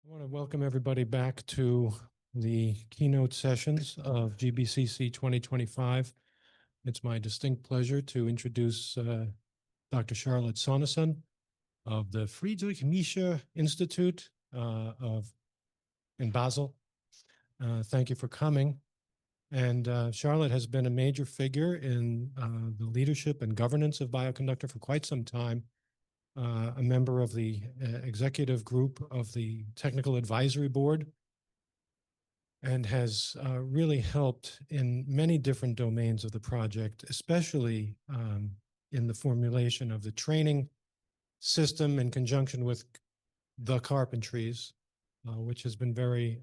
I want to welcome everybody back to the keynote sessions of GBCC 2025. It's my distinct pleasure to introduce Dr. Charlotte Soneson of the Friedrich Miescher Institute in Basel. Thank you for coming. And Charlotte has been a major figure in the leadership and governance of Bioconductor for quite some time. A member of the executive group of the Technical Advisory Board, and has really helped in many different domains of the project, especially in the formulation of the training system in conjunction with the carpentries, which has been very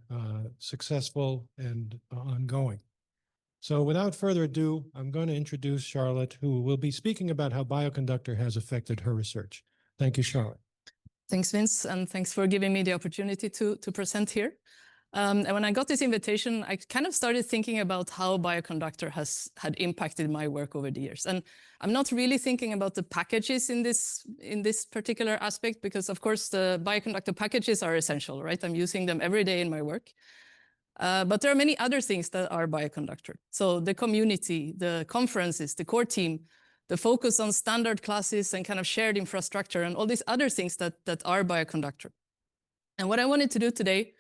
successful and ongoing. So without further ado, I'm going to introduce Charlotte, who will be speaking about how Bioconductor has affected her research. Thank you, Charlotte. Thanks, Vince, and thanks for giving me the opportunity to present here. And when I got this invitation, I kind of started thinking about how Bioconductor had impacted my work over the years. And I'm not really thinking about the packages in this particular aspect, because of course the Bioconductor packages are essential, right? I'm using them every day in my work. But there are many other things that are Bioconductor. So the community, the conferences, the core team, the focus on standard classes and kind of shared infrastructure and all these other things that are Bioconductor. And what I wanted to do today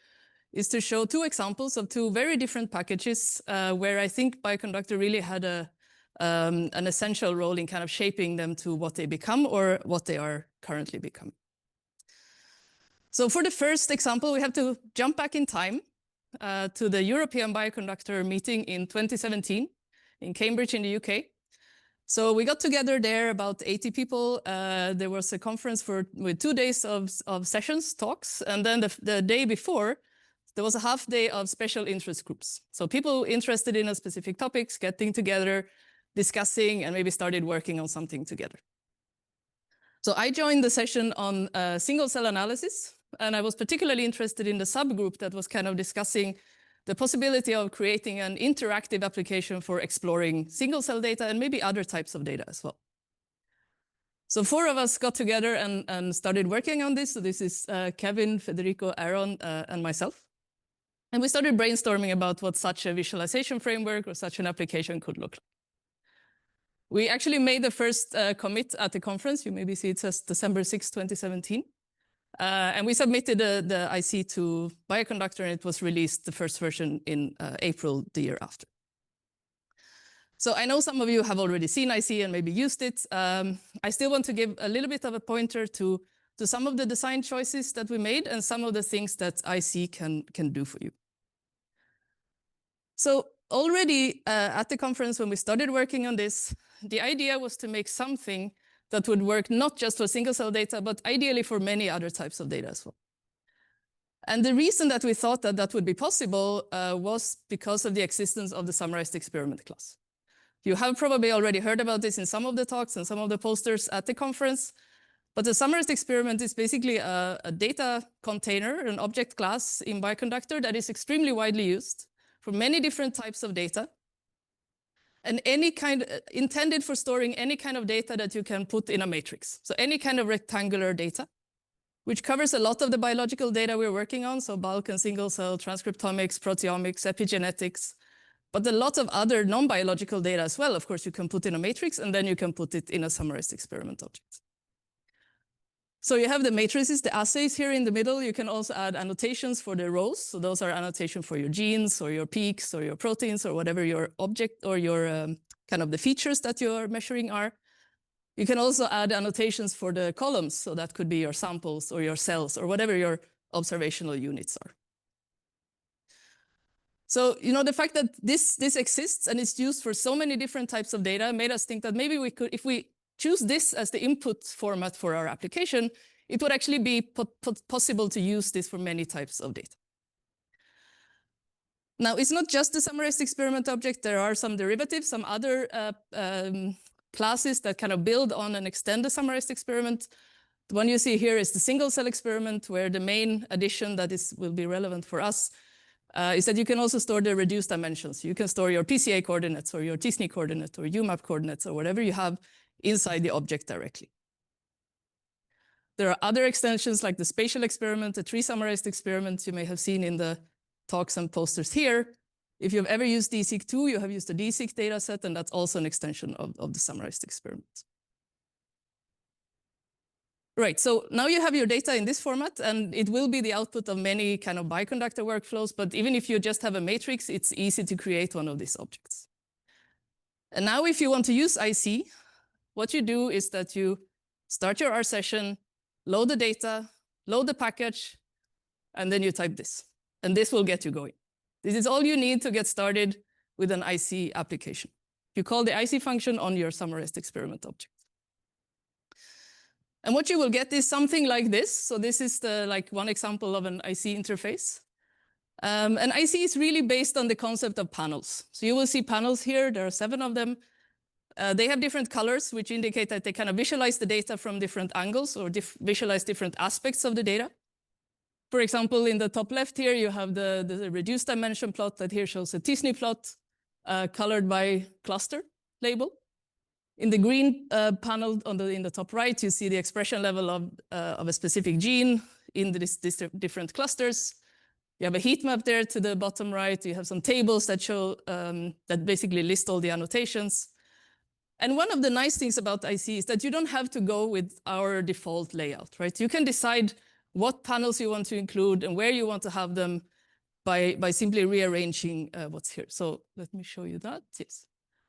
is to show two examples of two very different packages where I think Bioconductor really had an essential role in kind of shaping them to what they become or what they are currently becoming. So for the first example, we have to jump back in time to the European Bioconductor meeting in 2017 in Cambridge in the UK. So we got together there, about 80 people. There was a conference with 2 days of sessions, talks, and then the day before, there was a half day of special interest groups. So people interested in a specific topics getting together, discussing, and maybe started working on something together. So I joined the session on single-cell analysis, and I was particularly interested in the subgroup that was kind of discussing the possibility of creating an interactive application for exploring single-cell data and maybe other types of data as well. So 4 of us got together and started working on this. So this is Kevin, Federico, Aaron, and myself. And we started brainstorming about what such a visualization framework or such an application could look like. We actually made the first commit at the conference. You maybe see it says December 6, 2017. And we submitted the IC to Bioconductor, and it was released, the first version, in April the year after. So I know some of you have already seen IC and maybe used it. I still want to give a little bit of a pointer to some of the design choices that we made and some of the things that IC can do for you. So already at the conference, when we started working on this, the idea was to make something that would work not just for single-cell data, but ideally for many other types of data as well. And the reason that we thought that that would be possible was because of the existence of the summarized experiment class. You have probably already heard about this in some of the talks and some of the posters at the conference, but the summarized experiment is basically a data container, an object class in Bioconductor that is extremely widely used for many different types of data. And any kind intended for storing any kind of data that you can put in a matrix. So any kind of rectangular data, which covers a lot of the biological data we're working on. So bulk and single cell, transcriptomics, proteomics, epigenetics, but a lot of other non-biological data as well. Of course, you can put in a matrix and then you can put it in a summarized experiment object. So you have the matrices, the assays here in the middle. You can also add annotations for the rows. So those are annotations for your genes or your peaks or your proteins or whatever your object or your kind of the features that you're measuring are. You can also add annotations for the columns. So that could be your samples or your cells or whatever your observational units are. So, you know, the fact that this exists and it's used for so many different types of data made us think that maybe we could, if we choose this as the input format for our application, it would actually be possible to use this for many types of data. Now, it's not just the summarized experiment object. There are some derivatives, some other classes that kind of build on and extend the summarized experiment. The one you see here is the single cell experiment, where the main addition that will be relevant for us is that you can also store the reduced dimensions. You can store your PCA coordinates or your t-SNE coordinate or UMAP coordinates or whatever you have inside the object directly. There are other extensions like the spatial experiment, the tree summarized experiment you may have seen in the talks and posters here. If you've ever used DSeq2, you have used a DSeq data set, and that's also an extension of the summarized experiment. Right, so now you have your data in this format, and it will be the output of many kind of bioconductor workflows, but even if you just have a matrix, it's easy to create one of these objects. And now if you want to use IC, what you do is that you start your R session, load the data, load the package, and then you type this. And this will get you going. This is all you need to get started with an IC application. You call the IC function on your summarized experiment object. And what you will get is something like this. So this is one example of an IC interface. And IC is really based on the concept of panels. So you will see panels here. There are 7 of them. They have different colors, which indicate that they kind of visualize the data from different angles or visualize different aspects of the data. For example, in the top left here, you have the reduced dimension plot that here shows a t-SNE plot colored by cluster label. In the green panel in the top right, you see the expression level of a specific gene in these different clusters. You have a heat map there to the bottom right. You have some tables that show, that basically list all the annotations. And one of the nice things about IC is that you don't have to go with our default layout, right? You can decide what panels you want to include and where you want to have them by simply rearranging what's here. So let me show you that, yes.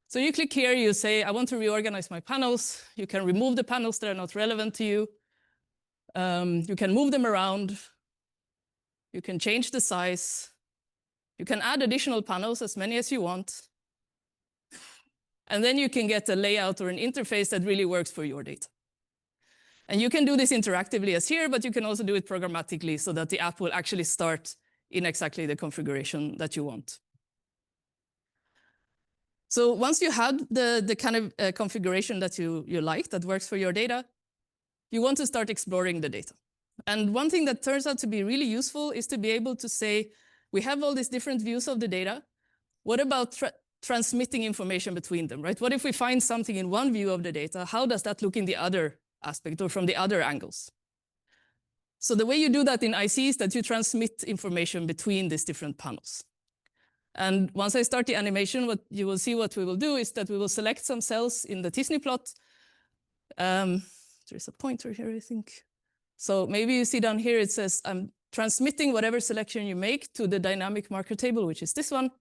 So you click here, you say, I want to reorganize my panels. You can remove the panels that are not relevant to you. You can move them around. You can change the size. You can add additional panels, as many as you want. And then you can get a layout or an interface that really works for your data. And you can do this interactively as here, but you can also do it programmatically so that the app will actually start in exactly the configuration that you want. So once you have the kind of configuration that you like, that works for your data, you want to start exploring the data. And one thing that turns out to be really useful is to be able to say, we have all these different views of the data. What about transmitting information between them, right? What if we find something in one view of the data? How does that look in the other aspect or from the other angles? So the way you do that in IC is that you transmit information between these different panels. And once I start the animation, what you will see what we will do is that we will select some cells in the t-SNE plot. There's a pointer here, I think. So maybe you see down here, it says, I'm transmitting whatever selection you make to the dynamic marker table, which is this one.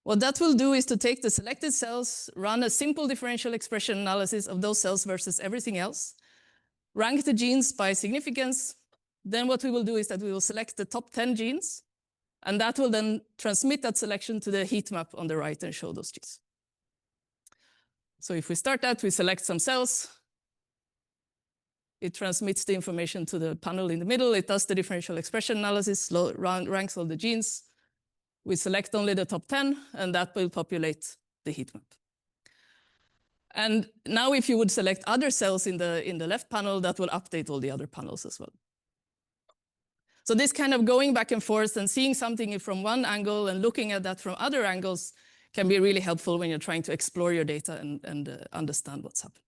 What that will do is to take the selected cells, run a simple differential expression analysis of those cells versus everything else, rank the genes by significance. Then what we will do is that we will select the top 10 genes, and that will then transmit that selection to the heat map on the right and show those genes. So if we start that, we select some cells. It transmits the information to the panel in the middle. It does the differential expression analysis, ranks all the genes. We select only the top 10, and that will populate the heat map. And now if you would select other cells in the left panel, that will update all the other panels as well. So this kind of going back and forth and seeing something from one angle and looking at that from other angles can be really helpful when you're trying to explore your data and understand what's happening.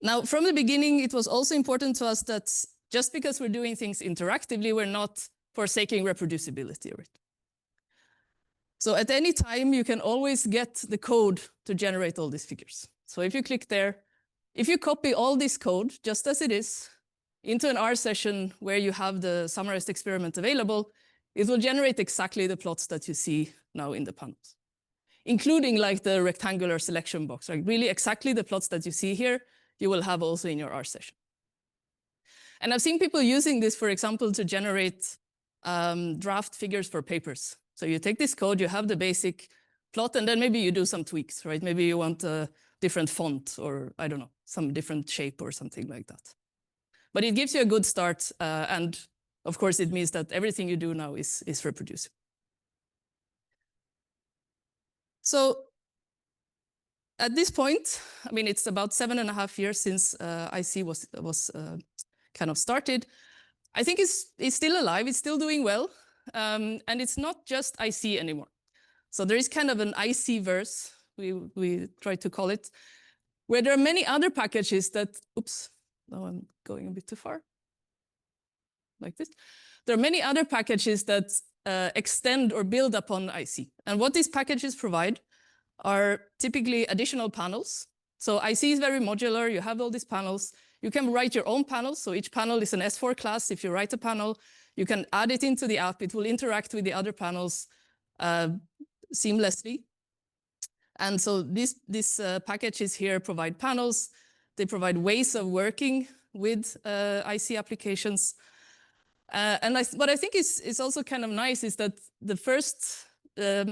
Now, from the beginning, it was also important to us that just because we're doing things interactively, we're not forsaking reproducibility of it. So at any time, you can always get the code to generate all these figures. So if you click there, if you copy all this code, just as it is, into an R session where you have the summarized experiment available, it will generate exactly the plots that you see now in the panels, including like the rectangular selection box, like really exactly the plots that you see here, you will have also in your R session. And I've seen people using this, for example, to generate draft figures for papers. So you take this code, you have the basic plot, and then maybe you do some tweaks, right? Maybe you want a different font or, I don't know, some different shape or something like that. But it gives you a good start, and of course, it means that everything you do now is reproducible. So at this point, I mean, it's about 7.5 years since IC was kind of started. I think it's still alive, it's still doing well, and it's not just IC anymore. So there is kind of an IC verse, we try to call it, where there are many other packages that, oops, now I'm going a bit too far, like this. There are many other packages that extend or build upon IC. And what these packages provide are typically additional panels. So IC is very modular. You have all these panels. You can write your own panels. So each panel is an S4 class. If you write a panel, you can add it into the app. It will interact with the other panels seamlessly. And so these packages here provide panels. They provide ways of working with IC applications. And what I think is also kind of nice is that the first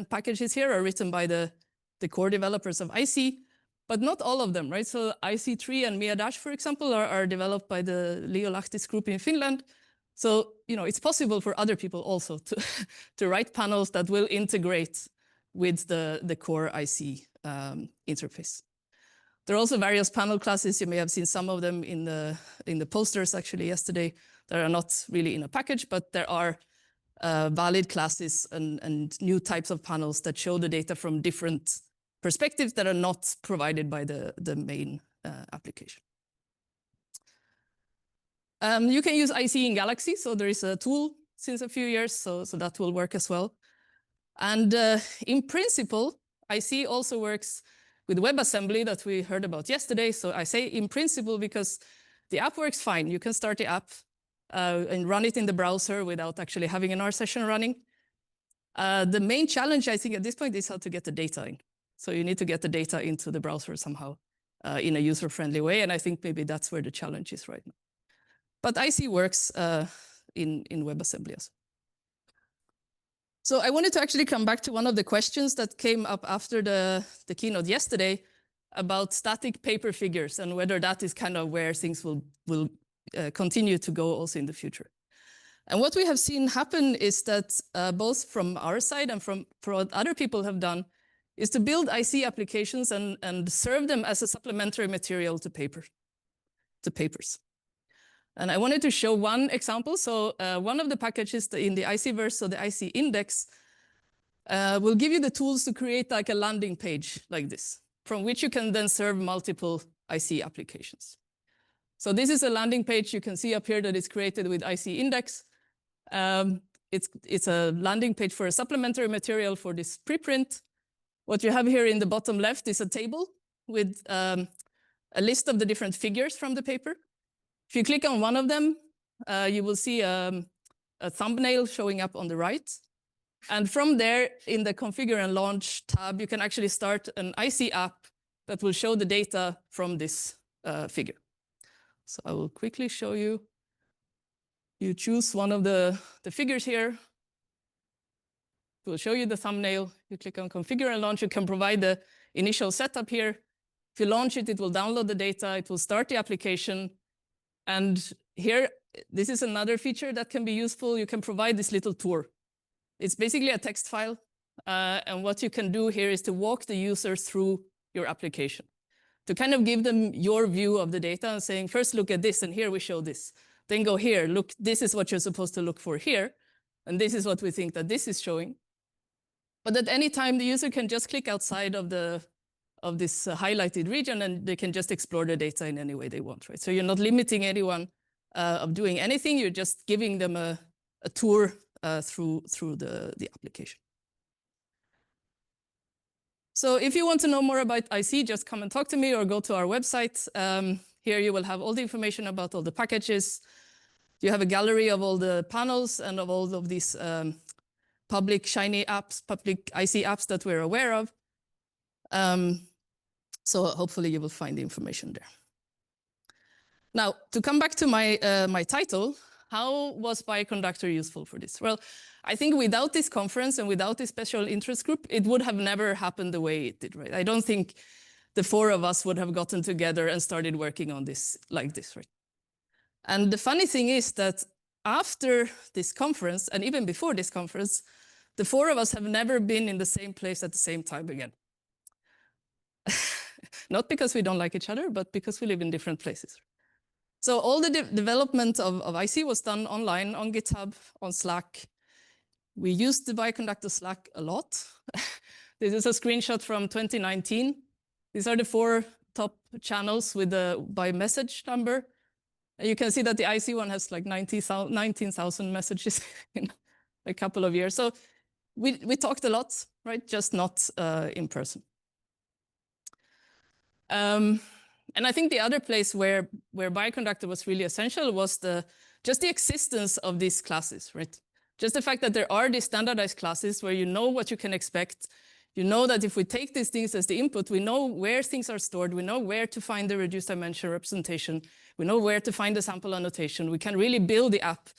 packages here are written by the core developers of IC, but not all of them, right? So IC3 and Mia-Dash, for example, are developed by the Leo Lahtis group in Finland. So, you know, it's possible for other people also to write panels that will integrate with the core IC interface. There are also various panel classes. You may have seen some of them in the posters actually yesterday that are not really in a package, but there are valid classes and new types of panels that show the data from different perspectives that are not provided by the main application. You can use IC in Galaxy, so there is a tool since a few years, so that will work as well. And in principle, IC also works with WebAssembly that we heard about yesterday. So I say in principle because the app works fine. You can start the app and run it in the browser without actually having an R session running. The main challenge, I think, at this point is how to get the data in. So you need to get the data into the browser somehow in a user-friendly way. And I think maybe that's where the challenge is right now. But IC works in WebAssembly as well. So I wanted to actually come back to one of the questions that came up after the keynote yesterday about static paper figures and whether that is kind of where things will continue to go also in the future. And what we have seen happen is that both from our side and from what other people have done is to build IC applications and serve them as a supplementary material to papers. And I wanted to show one example. So one of the packages in the IC-verse, so the IC index, will give you the tools to create like a landing page like this, from which you can then serve multiple IC applications. So this is a landing page. You can see up here that it's created with IC index. It's a landing page for a supplementary material for this preprint. What you have here in the bottom left is a table with a list of the different figures from the paper. If you click on one of them, you will see a thumbnail showing up on the right. And from there, in the Configure and Launch tab, you can actually start an IC app that will show the data from this figure. So I will quickly show you. You choose one of the figures here. It will show you the thumbnail. You click on Configure and Launch. You can provide the initial setup here. If you launch it, it will download the data. It will start the application. And here, this is another feature that can be useful. You can provide this little tour. It's basically a text file. And what you can do here is to walk the user through your application, to kind of give them your view of the data and saying, first look at this, and here we show this. Then go here, look, this is what you're supposed to look for here. And this is what we think that this is showing. But at any time, the user can just click outside of this highlighted region, and they can just explore the data in any way they want, right? So you're not limiting anyone of doing anything. You're just giving them a tour through the application. So if you want to know more about IC, just come and talk to me or go to our website. Here you will have all the information about all the packages. You have a gallery of all the panels and of all of these public Shiny apps, public IC apps that we're aware of. So hopefully you will find the information there. Now, to come back to my title, how was Bioconductor useful for this? Well, I think without this conference and without this special interest group, it would have never happened the way it did, right? I don't think the four of us would have gotten together and started working on this like this, right? And the funny thing is that after this conference, and even before this conference, the four of us have never been in the same place at the same time again. Not because we don't like each other, but because we live in different places. So all the development of IC was done online, on GitHub, on Slack. We used the Bioconductor Slack a lot. This is a screenshot from 2019. These are the 4 top channels with by message number. And you can see that the IC one has like 19,000 messages in a couple of years. So we talked a lot, right? Just not in person. And I think the other place where Bioconductor was really essential was just the existence of these classes, right? Just the fact that there are these standardized classes where you know what you can expect. You know that if we take these things as the input, we know where things are stored. We know where to find the reduced dimension representation. We know where to find the sample annotation. We can really build the app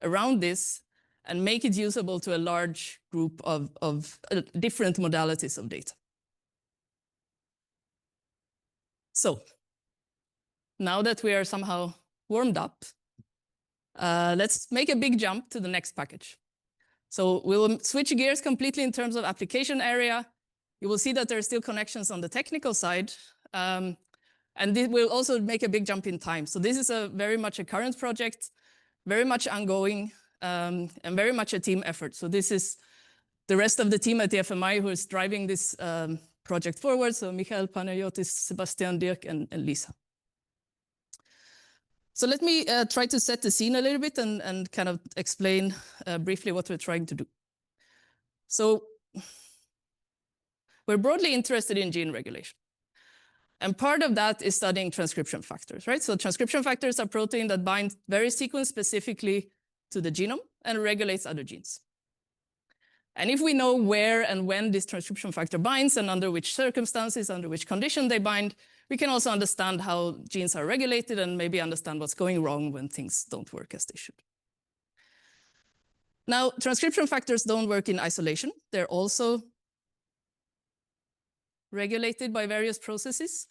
around this and make it usable to a large group of different modalities of data. So now that we are somehow warmed up, let's make a big jump to the next package. So we will switch gears completely in terms of application area. You will see that there are still connections on the technical side. And this will also make a big jump in time. So this is very much a current project, very much ongoing, and very much a team effort. So this is the rest of the team at the FMI who is driving this project forward. So Michael, Panayotis, Sebastian, Dirk, and Lisa. So let me try to set the scene a little bit and kind of explain briefly what we're trying to do. So we're broadly interested in gene regulation. And part of that is studying transcription factors, right? So transcription factors are proteins that bind very sequence specifically to the genome and regulates other genes. And if we know where and when this transcription factor binds and under which circumstances, under which condition they bind, we can also understand how genes are regulated and maybe understand what's going wrong when things don't work as they should. Now, transcription factors don't work in isolation. They're also regulated by various processes.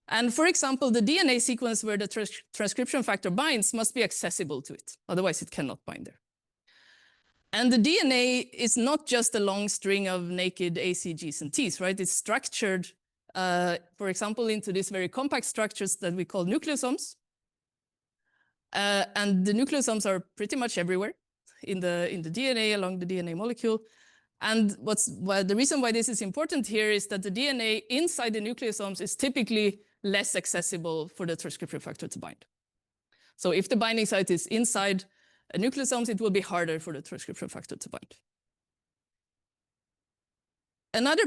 And for example, the DNA sequence where the transcription factor binds must be accessible to it. Otherwise, it cannot bind there. And the DNA is not just a long string of naked A, C, Gs, and Ts, right? It's structured, for example, into these very compact structures that we call nucleosomes. And the nucleosomes are pretty much everywhere in the DNA, along the DNA molecule. And the reason why this is important here is that the DNA inside the nucleosomes is typically less accessible for the transcription factor to bind. So if the binding site is inside nucleosomes, it will be harder for the transcription factor to bind. Another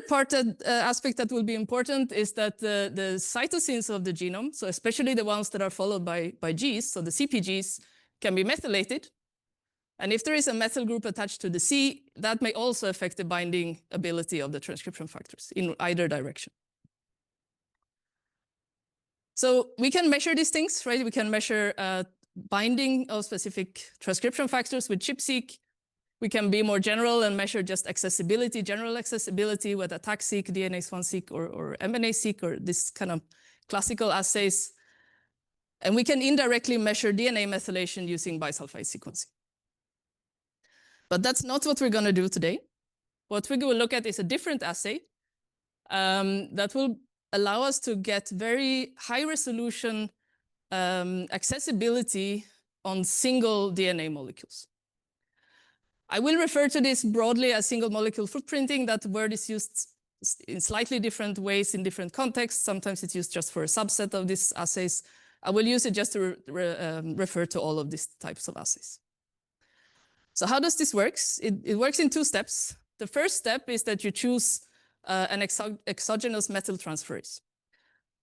aspect that will be important is that the cytosines of the genome, so especially the ones that are followed by Gs, so the CpGs, can be methylated. And if there is a methyl group attached to the C, that may also affect the binding ability of the transcription factors in either direction. So we can measure these things, right? We can measure binding of specific transcription factors with ChIP-seq. We can be more general and measure just accessibility, general accessibility with ATAC-seq, DNase-1-seq, or MNase-seq, or this kind of classical assays. And we can indirectly measure DNA methylation using bisulfite sequencing. But that's not what we're going to do today. What we will look at is a different assay that will allow us to get very high resolution accessibility on single DNA molecules. I will refer to this broadly as single molecule footprinting. That word is used in slightly different ways in different contexts. Sometimes it's used just for a subset of these assays. I will use it just to refer to all of these types of assays. So how does this work? It works in two steps. The first step is that you choose an exogenous methyl transferase.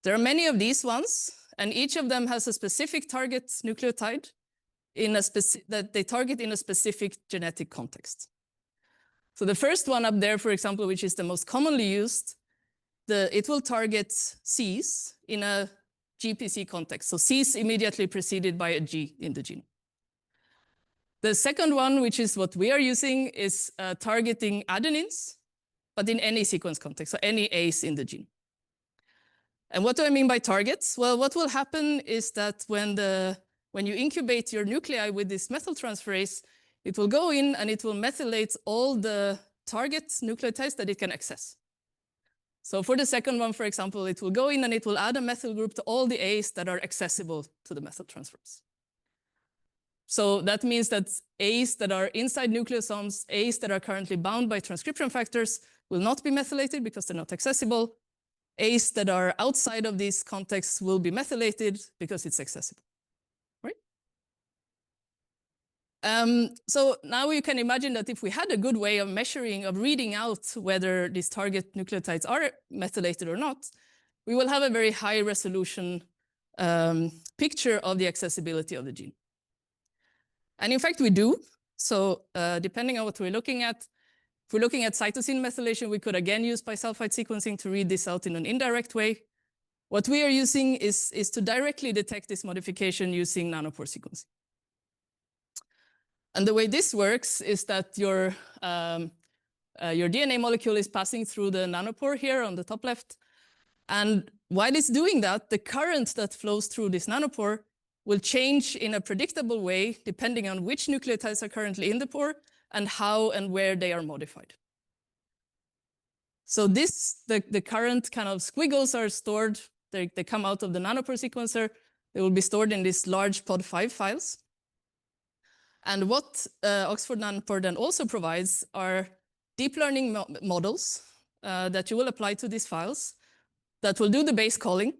There are many of these ones, and each of them has a specific target nucleotide that they target in a specific genetic context. So the first one up there, for example, which is the most commonly used, it will target Cs in a GPC context. So Cs immediately preceded by a G in the genome. The second one, which is what we are using, is targeting adenines, but in any sequence context, so any A's in the gene. And what do I mean by targets? Well, what will happen is that when you incubate your nuclei with this methyl transferase, it will go in and it will methylate all the target nucleotides that it can access. So for the second one, for example, it will go in and it will add a methyl group to all the A's that are accessible to the methyl transferase. So that means that A's that are inside nucleosomes, A's that are currently bound by transcription factors will not be methylated because they're not accessible. A's that are outside of these contexts will be methylated because it's accessible, right? So now you can imagine that if we had a good way of measuring, of reading out whether these target nucleotides are methylated or not, we will have a very high resolution picture of the accessibility of the gene. And in fact, we do. So depending on what we're looking at, if we're looking at cytosine methylation, we could again use bisulfite sequencing to read this out in an indirect way. What we are using is to directly detect this modification using nanopore sequencing. And the way this works is that your DNA molecule is passing through the nanopore here on the top left. And while it's doing that, the current that flows through this nanopore will change in a predictable way depending on which nucleotides are currently in the pore and how and where they are modified. So the current kind of squiggles are stored, they come out of the nanopore sequencer, they will be stored in these large POD5 files. And what Oxford Nanopore then also provides are deep learning models that you will apply to these files that will do the base calling,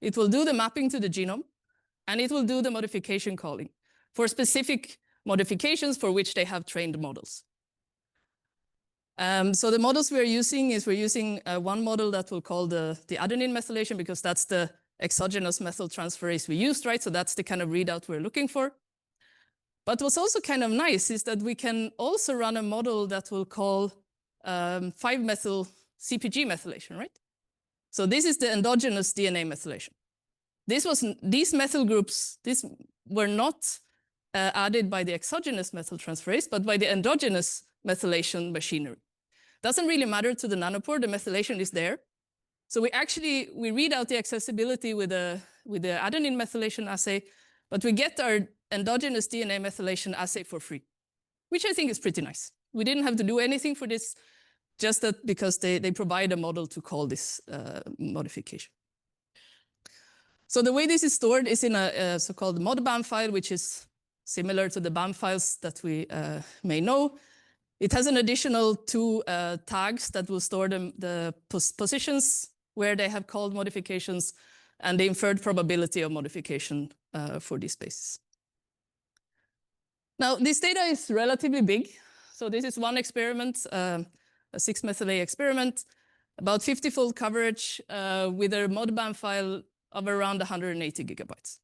it will do the mapping to the genome, and it will do the modification calling for specific modifications for which they have trained models. So the models we're using one model that we'll call the adenine methylation because that's the exogenous methyltransferase we used, right? So that's the kind of readout we're looking for. But what's also kind of nice is that we can also run a model that will call 5-methyl CpG methylation, right? So this is the endogenous DNA methylation. These methyl groups, these were not added by the exogenous methyltransferase, but by the endogenous methylation machinery. Doesn't really matter to the nanopore, the methylation is there. So we read out the accessibility with the adenine methylation assay, but we get our endogenous DNA methylation assay for free, which I think is pretty nice. We didn't have to do anything for this, just that because they provide a model to call this modification. So the way this is stored is in a so-called modbam file, which is similar to the BAM files that we may know. It has an additional 2 tags that will store the positions where they have called modifications and the inferred probability of modification for these spaces. Now, this data is relatively big. So this is one experiment, a 6-methyl-A experiment, about 50-fold coverage with a modbam file of around 180 gigabytes.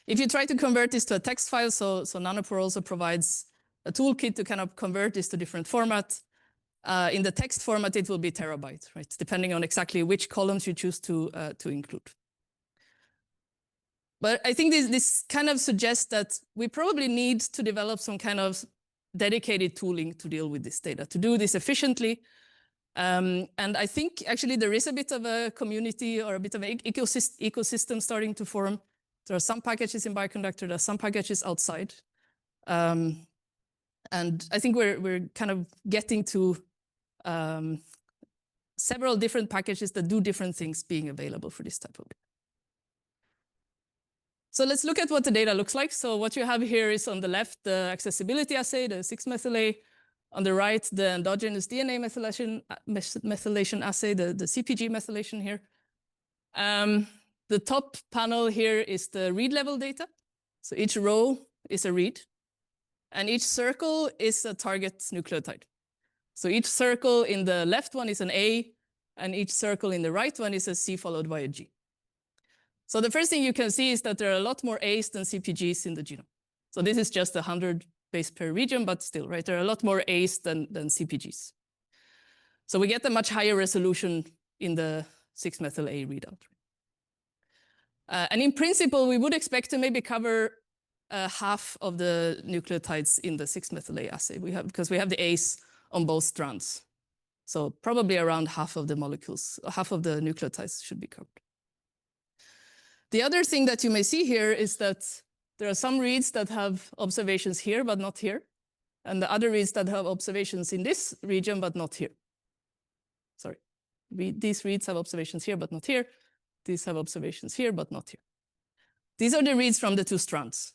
If you try to convert this to a text file, so Nanopore also provides a toolkit to kind of convert this to different formats. In the text format, it will be terabyte, right? Depending on exactly which columns you choose to include. But I think this kind of suggests that we probably need to develop some kind of dedicated tooling to deal with this data, to do this efficiently. And I think actually there is a bit of a community or a bit of an ecosystem starting to form. There are some packages in Bioconductor, there are some packages outside. And I think we're kind of getting to several different packages that do different things being available for this type of data. So let's look at what the data looks like. So what you have here is on the left, the accessibility assay, the 6-methyl-A. On the right, the endogenous DNA methylation assay, the CpG methylation here. The top panel here is the read level data. So each row is a read, and each circle is a target nucleotide. So each circle in the left one is an A, and each circle in the right one is a C followed by a G. So the first thing you can see is that there are a lot more A's than CpGs in the genome. So this is just 100 base pair region, but still, right? There are a lot more A's than CpGs. So we get a much higher resolution in the 6-methyl-A readout. And in principle, we would expect to maybe cover half of the nucleotides in the 6-methyl-A assay because we have the A's on both strands. So probably around half of the molecules, half of the nucleotides should be covered. The other thing that you may see here is that there are some reads that have observations here, but not here. And the other reads that have observations in this region, but not here. Sorry, these reads have observations here, but not here. These have observations here, but not here. These are the reads from the 2 strands.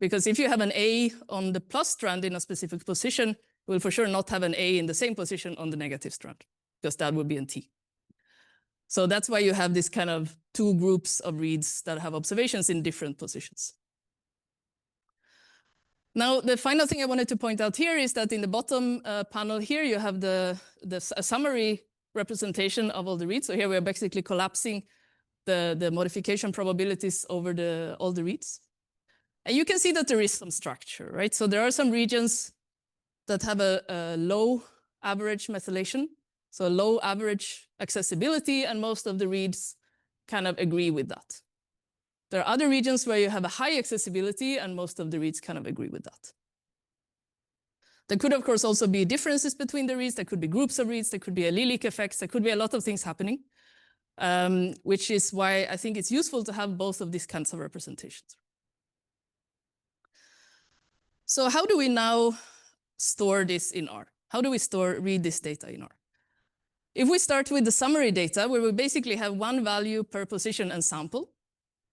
Because if you have an A on the plus strand in a specific position, you will for sure not have an A in the same position on the negative strand. because that would be in T. So that's why you have this kind of two groups of reads that have observations in different positions. Now, the final thing I wanted to point out here is that in the bottom panel here, you have a summary representation of all the reads. So here we are basically collapsing the modification probabilities over all the reads. And you can see that there is some structure, right? So there are some regions that have a low average methylation, so low average accessibility, and most of the reads kind of agree with that. There are other regions where you have a high accessibility, and most of the reads kind of agree with that. There could, of course, also be differences between the reads. There could be groups of reads. There could be allelic effects. There could be a lot of things happening, which is why I think it's useful to have both of these kinds of representations. So how do we now store this in R? How do we read this data in R? If we start with the summary data, where we basically have one value per position and sample,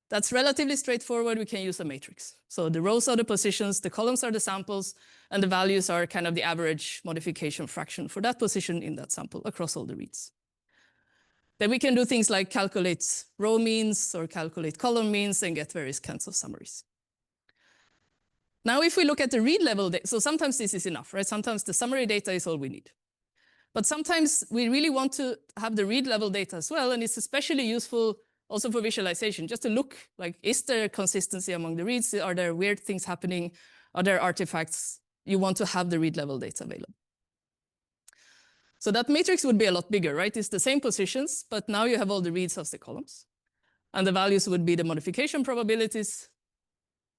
that's relatively straightforward. We can use a matrix. So the rows are the positions, the columns are the samples, and the values are kind of the average modification fraction for that position in that sample across all the reads. Then we can do things like calculate row means or calculate column means and get various kinds of summaries. Now, if we look at the read level data, so sometimes this is enough, right? Sometimes the summary data is all we need. But sometimes we really want to have the read level data as well, and it's especially useful also for visualization, just to look like, is there consistency among the reads? Are there weird things happening? Are there artifacts? You want to have the read level data available. So that matrix would be a lot bigger, right? It's the same positions, but now you have all the reads as the columns. And the values would be the modification probabilities.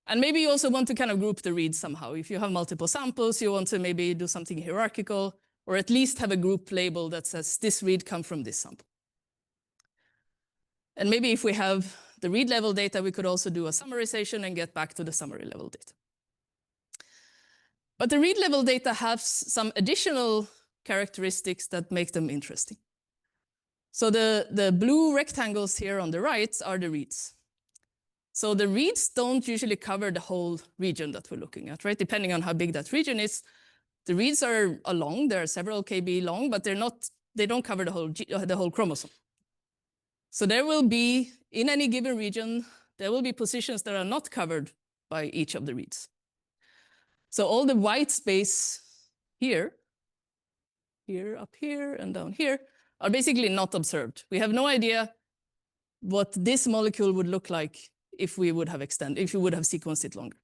And maybe you also want to kind of group the reads somehow. If you have multiple samples, you want to maybe do something hierarchical, or at least have a group label that says this read come from this sample. And maybe if we have the read level data, we could also do a summarization and get back to the summary level data. But the read level data have some additional characteristics that make them interesting. So the blue rectangles here on the right are the reads. So the reads don't usually cover the whole region that we're looking at, right? Depending on how big that region is, the reads are long. There are several kb long, but they don't cover the whole chromosome. So there will be, in any given region, there will be positions that are not covered by each of the reads. So all the white space here, up here, and down here, are basically not observed. We have no idea what this molecule would look like if we would have sequenced it longer.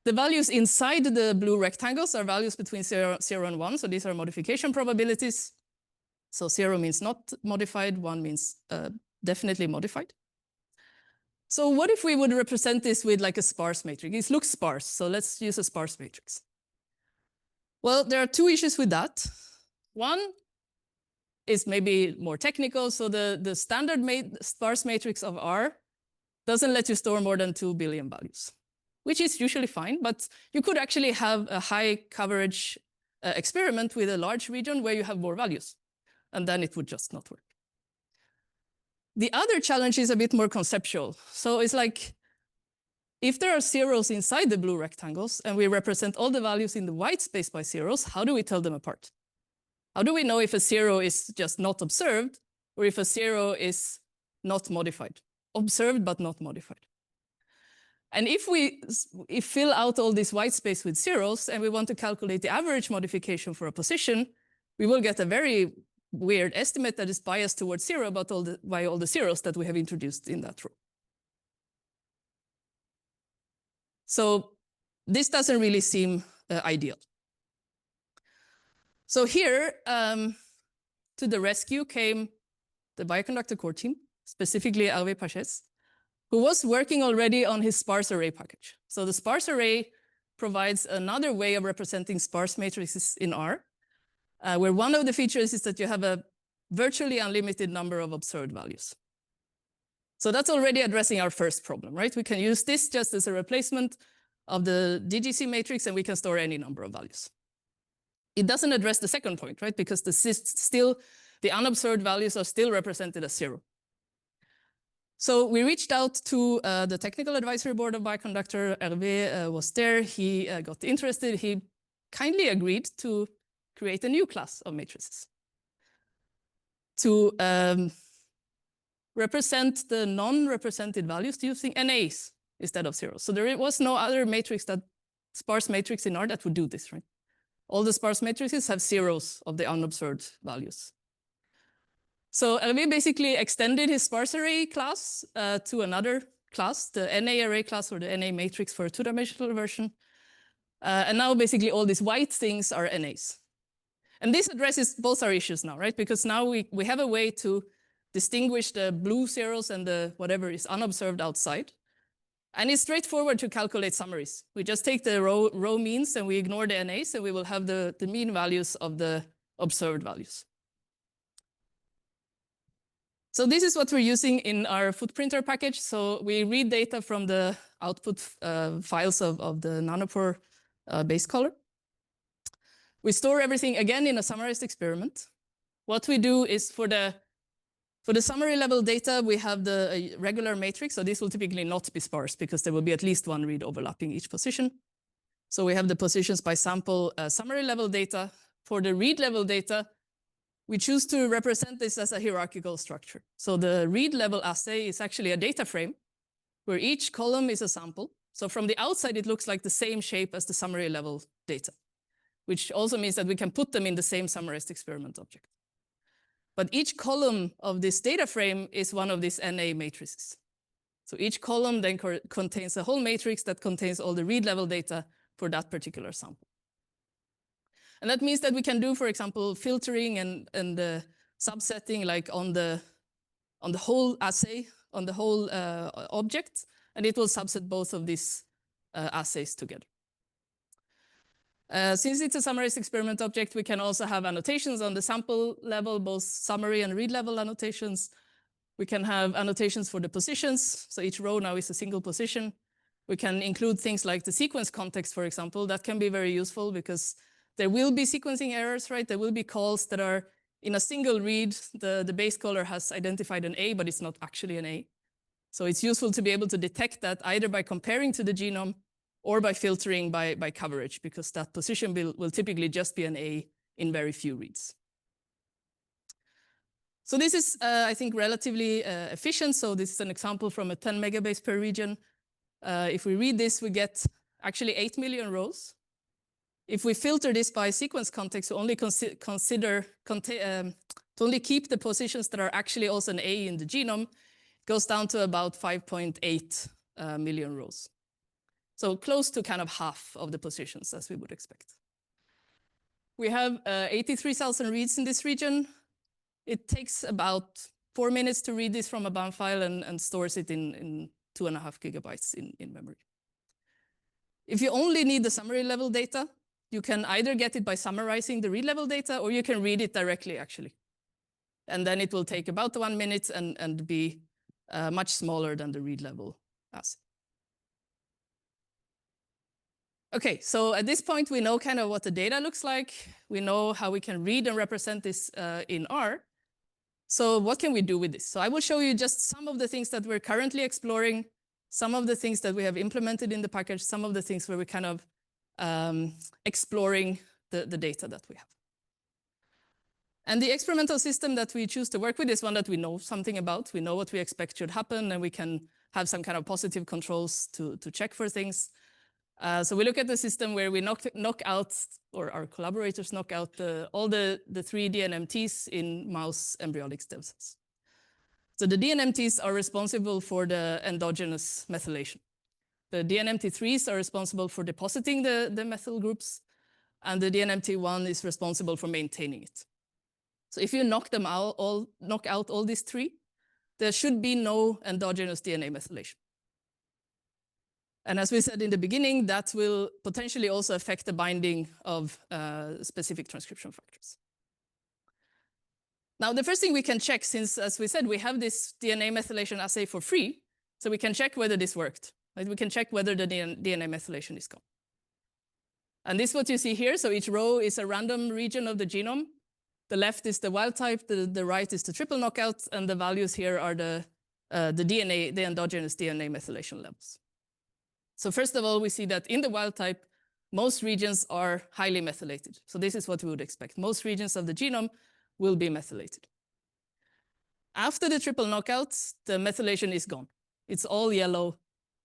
The values inside the blue rectangles are values between 0 and 1. So these are modification probabilities. So 0 means not modified, 1 means definitely modified. So what if we would represent this with like a sparse matrix? It looks sparse, so let's use a sparse matrix. Well, there are two issues with that. One is maybe more technical. So the standard sparse matrix of R doesn't let you store more than 2 billion values, which is usually fine, but you could actually have a high coverage experiment with a large region where you have more values, and then it would just not work. The other challenge is a bit more conceptual. So it's like, if there are zeros inside the blue rectangles and we represent all the values in the white space by zeros, how do we tell them apart? How do we know if a 0 is just not observed or if a 0 is not modified? Observed but not modified. And if we fill out all this white space with zeros and we want to calculate the average modification for a position, we will get a very weird estimate that is biased towards 0 by all the zeros that we have introduced in that row. So this doesn't really seem ideal. So here, to the rescue came the Bioconductor core team, specifically Hervé Pachès, who was working already on his sparse array package. So the sparse array provides another way of representing sparse matrices in R, where one of the features is that you have a virtually unlimited number of observed values. So that's already addressing our first problem, right? We can use this just as a replacement of the DGC matrix, and we can store any number of values. It doesn't address the second point, right? Because the unobserved values are still represented as 0. So we reached out to the technical advisory board of Bioconductor. Hervé was there. He got interested. He kindly agreed to create a new class of matrices. to represent the non-represented values using NAs instead of zeros. So there was no other matrix sparse matrix in R that would do this, right? All the sparse matrices have zeros of the unobserved values. So we basically extended his sparse array class to another class, the NA array class or the NA matrix for a two-dimensional version. And now basically all these white things are NAs. And this addresses both our issues now, right? Because now we have a way to distinguish the blue zeros and the whatever is unobserved outside. And it's straightforward to calculate summaries. We just take the row means and we ignore the NAs, and we will have the mean values of the observed values. So this is what we're using in our footprinter package. So we read data from the output files of the nanopore base color. We store everything again in a summarized experiment. What we do is for the summary level data, we have the regular matrix. So this will typically not be sparse because there will be at least one read overlapping each position. So we have the positions by sample summary level data. For the read level data, we choose to represent this as a hierarchical structure. So the read level assay is actually a data frame where each column is a sample. So from the outside, it looks like the same shape as the summary level data, which also means that we can put them in the same summarized experiment object. But each column of this data frame is one of these NA matrices. So each column then contains a whole matrix that contains all the read level data for that particular sample. And that means that we can do, for example, filtering and subsetting like on the whole assay, on the whole object, and it will subset both of these assays together. Since it's a summarized experiment object, we can also have annotations on the sample level, both summary and read level annotations. We can have annotations for the positions. So each row now is a single position. We can include things like the sequence context, for example. That can be very useful because there will be sequencing errors, right? There will be calls that are in a single read. The base caller has identified an A, but it's not actually an A. So it's useful to be able to detect that either by comparing to the genome or by filtering by coverage, because that position will typically just be an A in very few reads. So this is, I think, relatively efficient. So this is an example from a 10 megabase per region. If we read this, we get actually 8 million rows. If we filter this by sequence context, we only to only keep the positions that are actually also an A in the genome, it goes down to about 5.8 million rows. So close to kind of half of the positions as we would expect. We have 83,000 reads in this region. It takes about 4 minutes to read this from a BAM file and stores it in 2.5 gigabytes in memory. If you only need the summary level data, you can either get it by summarizing the read level data, or you can read it directly, actually. And then it will take about 1 minute and be much smaller than the read level assay. Okay, so at this point, we know kind of what the data looks like. We know how we can read and represent this in R. So what can we do with this? So I will show you just some of the things that we're currently exploring, some of the things that we have implemented in the package, some of the things where we're kind of exploring the data that we have. And the experimental system that we choose to work with is one that we know something about. We know what we expect should happen, and we can have some kind of positive controls to check for things. So we look at the system where we knock out, or our collaborators knock out all the 3 DNMTs in mouse embryonic stem cells. So the DNMTs are responsible for the endogenous methylation. The DNMT3s are responsible for depositing the methyl groups, and the DNMT1 is responsible for maintaining it. So if you knock out all these 3, there should be no endogenous DNA methylation. And as we said in the beginning, that will potentially also affect the binding of specific transcription factors. Now, the first thing we can check, since, as we said, we have this DNA methylation assay for free, so we can check whether this worked. Right? We can check whether the DNA methylation is gone. And this is what you see here. So each row is a random region of the genome. The left is the wild type, the right is the triple knockout, and the values here are the endogenous DNA methylation levels. So first of all, we see that in the wild type, most regions are highly methylated. So this is what we would expect. Most regions of the genome will be methylated. After the triple knockout, the methylation is gone. It's all yellow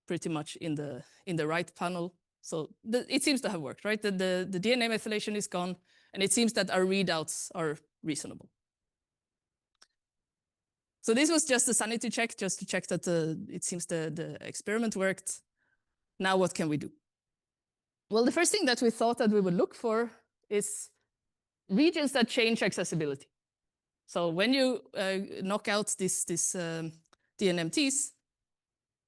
pretty much in the right panel. So it seems to have worked, right? The DNA methylation is gone, and it seems that our readouts are reasonable. So this was just a sanity check, just to check that it seems the experiment worked. Now what can we do? Well, the first thing that we thought that we would look for is regions that change accessibility. So when you knock out these DNMTs,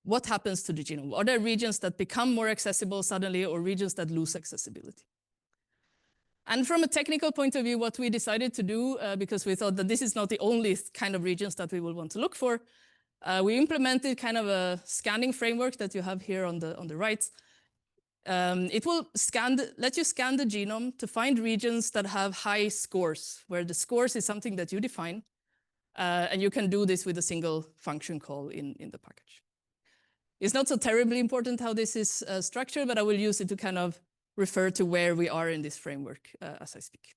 what happens to the genome? Are there regions that become more accessible suddenly, or regions that lose accessibility? And from a technical point of view, what we decided to do, because we thought that this is not the only kind of regions that we will want to look for, we implemented kind of a scanning framework that you have here on the right. It will let you scan the genome to find regions that have high scores, where the scores is something that you define, and you can do this with a single function call in the package. It's not so terribly important how this is structured, but I will use it to kind of refer to where we are in this framework as I speak.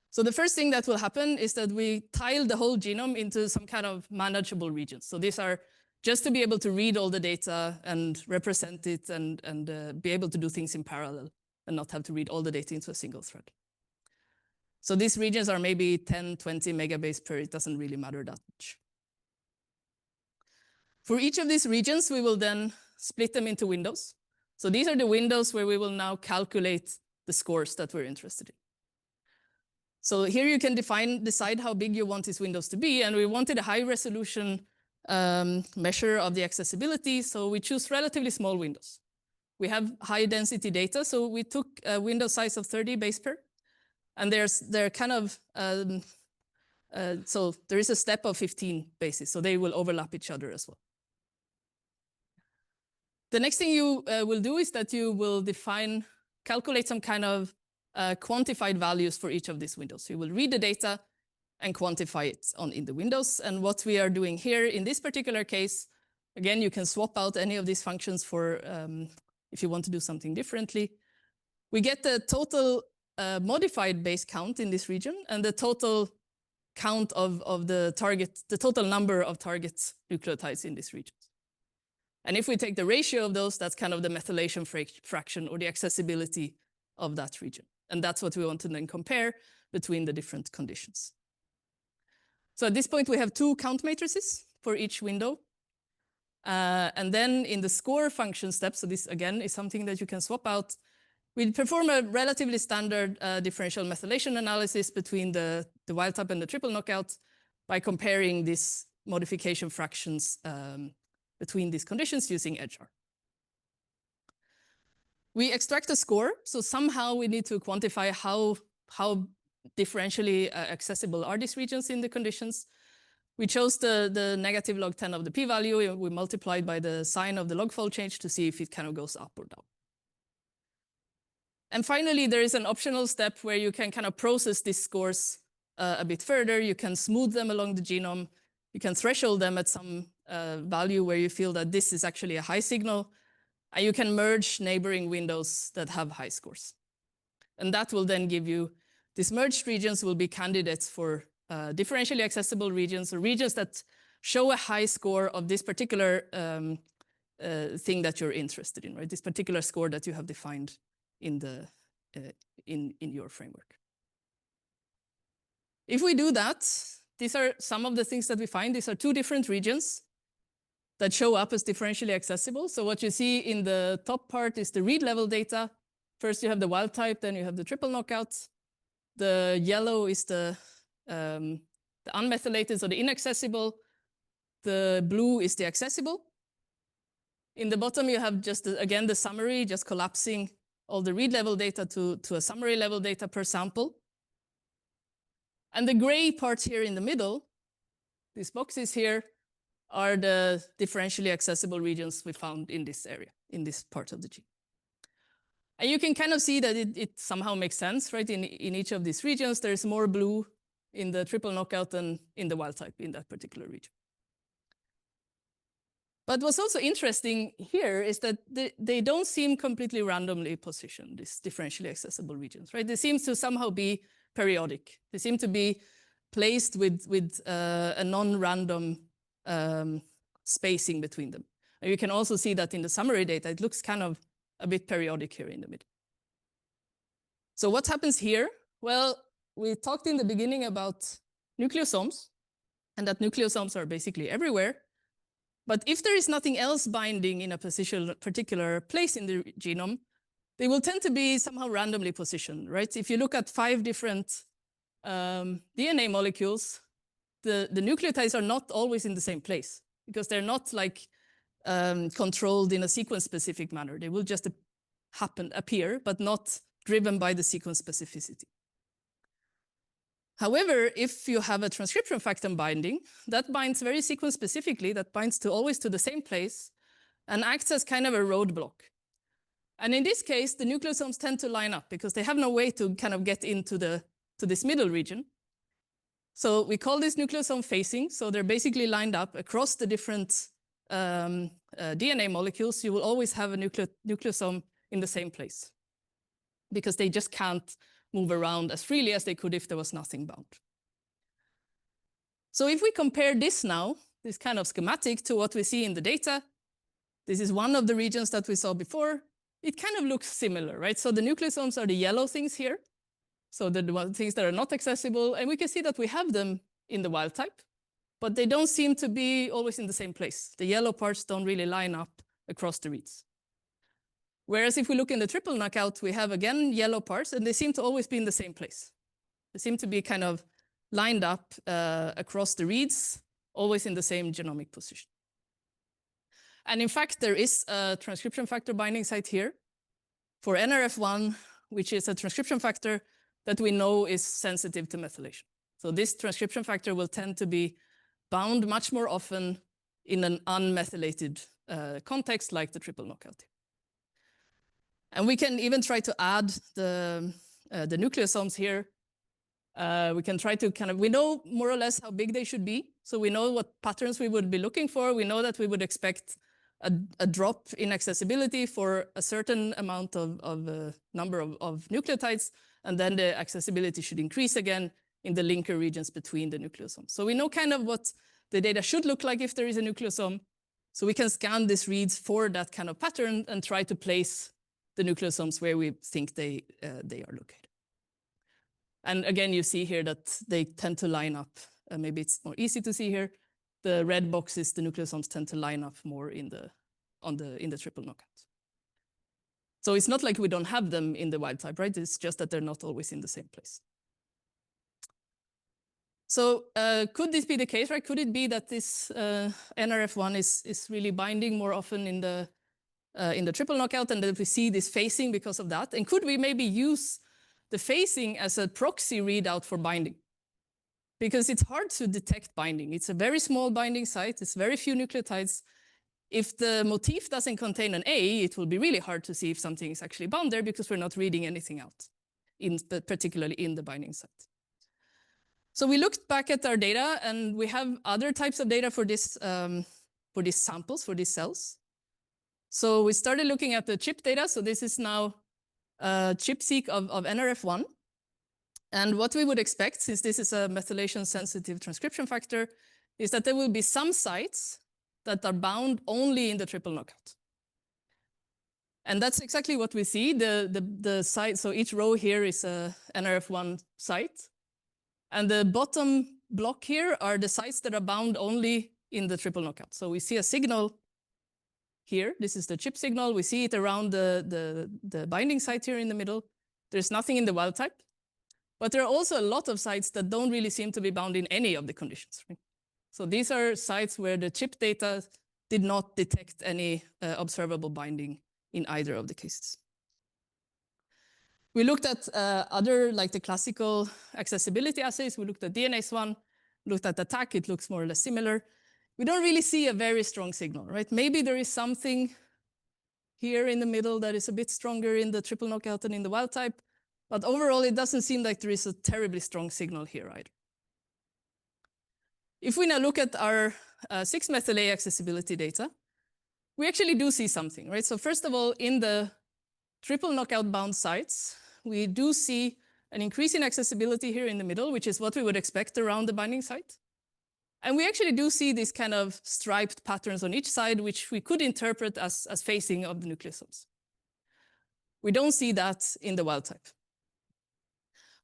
So the first thing that will happen is that we tile the whole genome into some kind of manageable regions. So these are just to be able to read all the data and represent it and be able to do things in parallel and not have to read all the data into a single thread. So these regions are maybe 10, 20 megabase per, it doesn't really matter that much. For each of these regions, we will then split them into windows. So these are the windows where we will now calculate the scores that we're interested in. So here you can decide how big you want these windows to be, and we wanted a high resolution measure of the accessibility, so we choose relatively small windows. We have high density data, so we took a window size of 30 base pair, and they're kind of, so there is a step of 15 bases, so they will overlap each other as well. The next thing you will do is that you will calculate some kind of quantified values for each of these windows. So you will read the data and quantify it in the windows. And what we are doing here in this particular case, again, you can swap out any of these functions for if you want to do something differently. We get the total modified base count in this region and the total count of the target, the total number of target nucleotides in this region. And if we take the ratio of those, that's kind of the methylation fraction or the accessibility of that region. And that's what we want to then compare between the different conditions. So at this point, we have two count matrices for each window. And then in the score function step, so this again is something that you can swap out, we perform a relatively standard differential methylation analysis between the wild type and the triple knockout by comparing these modification fractions between these conditions using EdgeR. We extract a score, so somehow we need to quantify how differentially accessible are these regions in the conditions. We chose the negative log 10 of the p-value. We multiplied by the sign of the log fold change to see if it kind of goes up or down. And finally, there is an optional step where you can kind of process these scores a bit further. You can smooth them along the genome. You can threshold them at some value where you feel that this is actually a high signal. And you can merge neighboring windows that have high scores. And that will then give you, these merged regions will be candidates for differentially accessible regions, or regions that show a high score of this particular thing that you're interested in, right? This particular score that you have defined in your framework. If we do that, these are some of the things that we find. These are two different regions that show up as differentially accessible. So what you see in the top part is the read level data. First you have the wild type, then you have the triple knockout. The yellow is the unmethylated, so the inaccessible. The blue is the accessible. In the bottom you have just, again, the summary, just collapsing all the read level data to a summary level data per sample. And the gray part here in the middle, these boxes here, are the differentially accessible regions we found in this area, in this part of the gene. And you can kind of see that it somehow makes sense, right? In each of these regions, there's more blue in the triple knockout than in the wild type in that particular region. But what's also interesting here is that they don't seem completely randomly positioned, these differentially accessible regions, right? They seem to somehow be periodic. They seem to be placed with a non-random spacing between them. And you can also see that in the summary data, it looks kind of a bit periodic here in the middle. So what happens here? Well, we talked in the beginning about nucleosomes, and that nucleosomes are basically everywhere. But if there is nothing else binding in a particular place in the genome, they will tend to be somehow randomly positioned, right? If you look at 5 different DNA molecules, the nucleotides are not always in the same place because they're not like controlled in a sequence-specific manner. They will just appear, but not driven by the sequence specificity. However, if you have a transcription factor binding, that binds very sequence specifically, that binds always to the same place and acts as kind of a roadblock. And in this case, the nucleosomes tend to line up because they have no way to kind of get into this middle region. So we call this nucleosome facing. So they're basically lined up across the different DNA molecules. You will always have a nucleosome in the same place because they just can't move around as freely as they could if there was nothing bound. So if we compare this now, this kind of schematic, to what we see in the data, this is one of the regions that we saw before. It kind of looks similar, right? So the nucleosomes are the yellow things here. So the things that are not accessible. And we can see that we have them in the wild type, but they don't seem to be always in the same place. The yellow parts don't really line up across the reads. Whereas if we look in the triple knockout, we have, again, yellow parts, and they seem to always be in the same place. They seem to be kind of lined up across the reads, always in the same genomic position. And in fact, there is a transcription factor binding site here for NRF1, which is a transcription factor that we know is sensitive to methylation. So this transcription factor will tend to be bound much more often in an unmethylated context like the triple knockout. And we can even try to add the nucleosomes here. We can try to we know more or less how big they should be. So we know what patterns we would be looking for. We know that we would expect a drop in accessibility for a certain amount of number of nucleotides. And then the accessibility should increase again in the linker regions between the nucleosomes. So we know kind of what the data should look like if there is a nucleosome. So we can scan these reads for that kind of pattern and try to place the nucleosomes where we think they are located. And again, you see here that they tend to line up. Maybe it's more easy to see here. The red boxes, the nucleosomes tend to line up more in the triple knockout. So it's not like we don't have them in the wild type, right? It's just that they're not always in the same place. So could this be the case, right? Could it be that this NRF1 is really binding more often in the triple knockout, and that we see this facing because of that? And could we maybe use the facing as a proxy readout for binding? Because it's hard to detect binding. It's a very small binding site. It's very few nucleotides. If the motif doesn't contain an A, it will be really hard to see if something is actually bound there because we're not reading anything out, particularly in the binding site. So we looked back at our data, and we have other types of data for these samples, for these cells. So we started looking at the chip data. So this is now ChIP-seq of NRF1. And what we would expect, since this is a methylation-sensitive transcription factor, is that there will be some sites that are bound only in the triple knockout. And that's exactly what we see. The site, so each row here is a NRF1 site. And the bottom block here are the sites that are bound only in the triple knockout. So we see a signal here. This is the chip signal. We see it around the binding site here in the middle. There's nothing in the wild type. But there are also a lot of sites that don't really seem to be bound in any of the conditions. Right? So these are sites where the chip data did not detect any observable binding in either of the cases. We looked at other, like the classical accessibility assays. We looked at DNase1, looked at attack. It looks more or less similar. We don't really see a very strong signal, right? Maybe there is something here in the middle that is a bit stronger in the triple knockout than in the wild type. But overall, it doesn't seem like there is a terribly strong signal here either. If we now look at our 6-methyl-A accessibility data, we actually do see something, right? So first of all, in the triple knockout bound sites, we do see an increase in accessibility here in the middle, which is what we would expect around the binding site. And we actually do see these kind of striped patterns on each side, which we could interpret as facing of the nucleosomes. We don't see that in the wild type.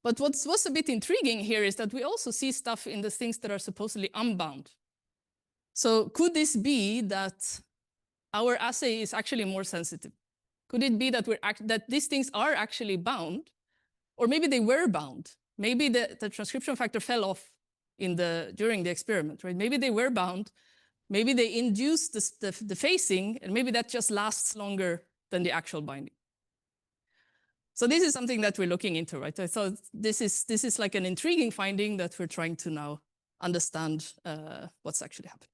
But what's a bit intriguing here is that we also see stuff in the things that are supposedly unbound. So could this be that our assay is actually more sensitive? Could it be that that these things are actually bound, or maybe they were bound? Maybe the transcription factor fell off during the experiment, right? Maybe they were bound. Maybe they induced the facing, and maybe that just lasts longer than the actual binding. So this is something that we're looking into, right? So this is like an intriguing finding that we're trying to now understand what's actually happening.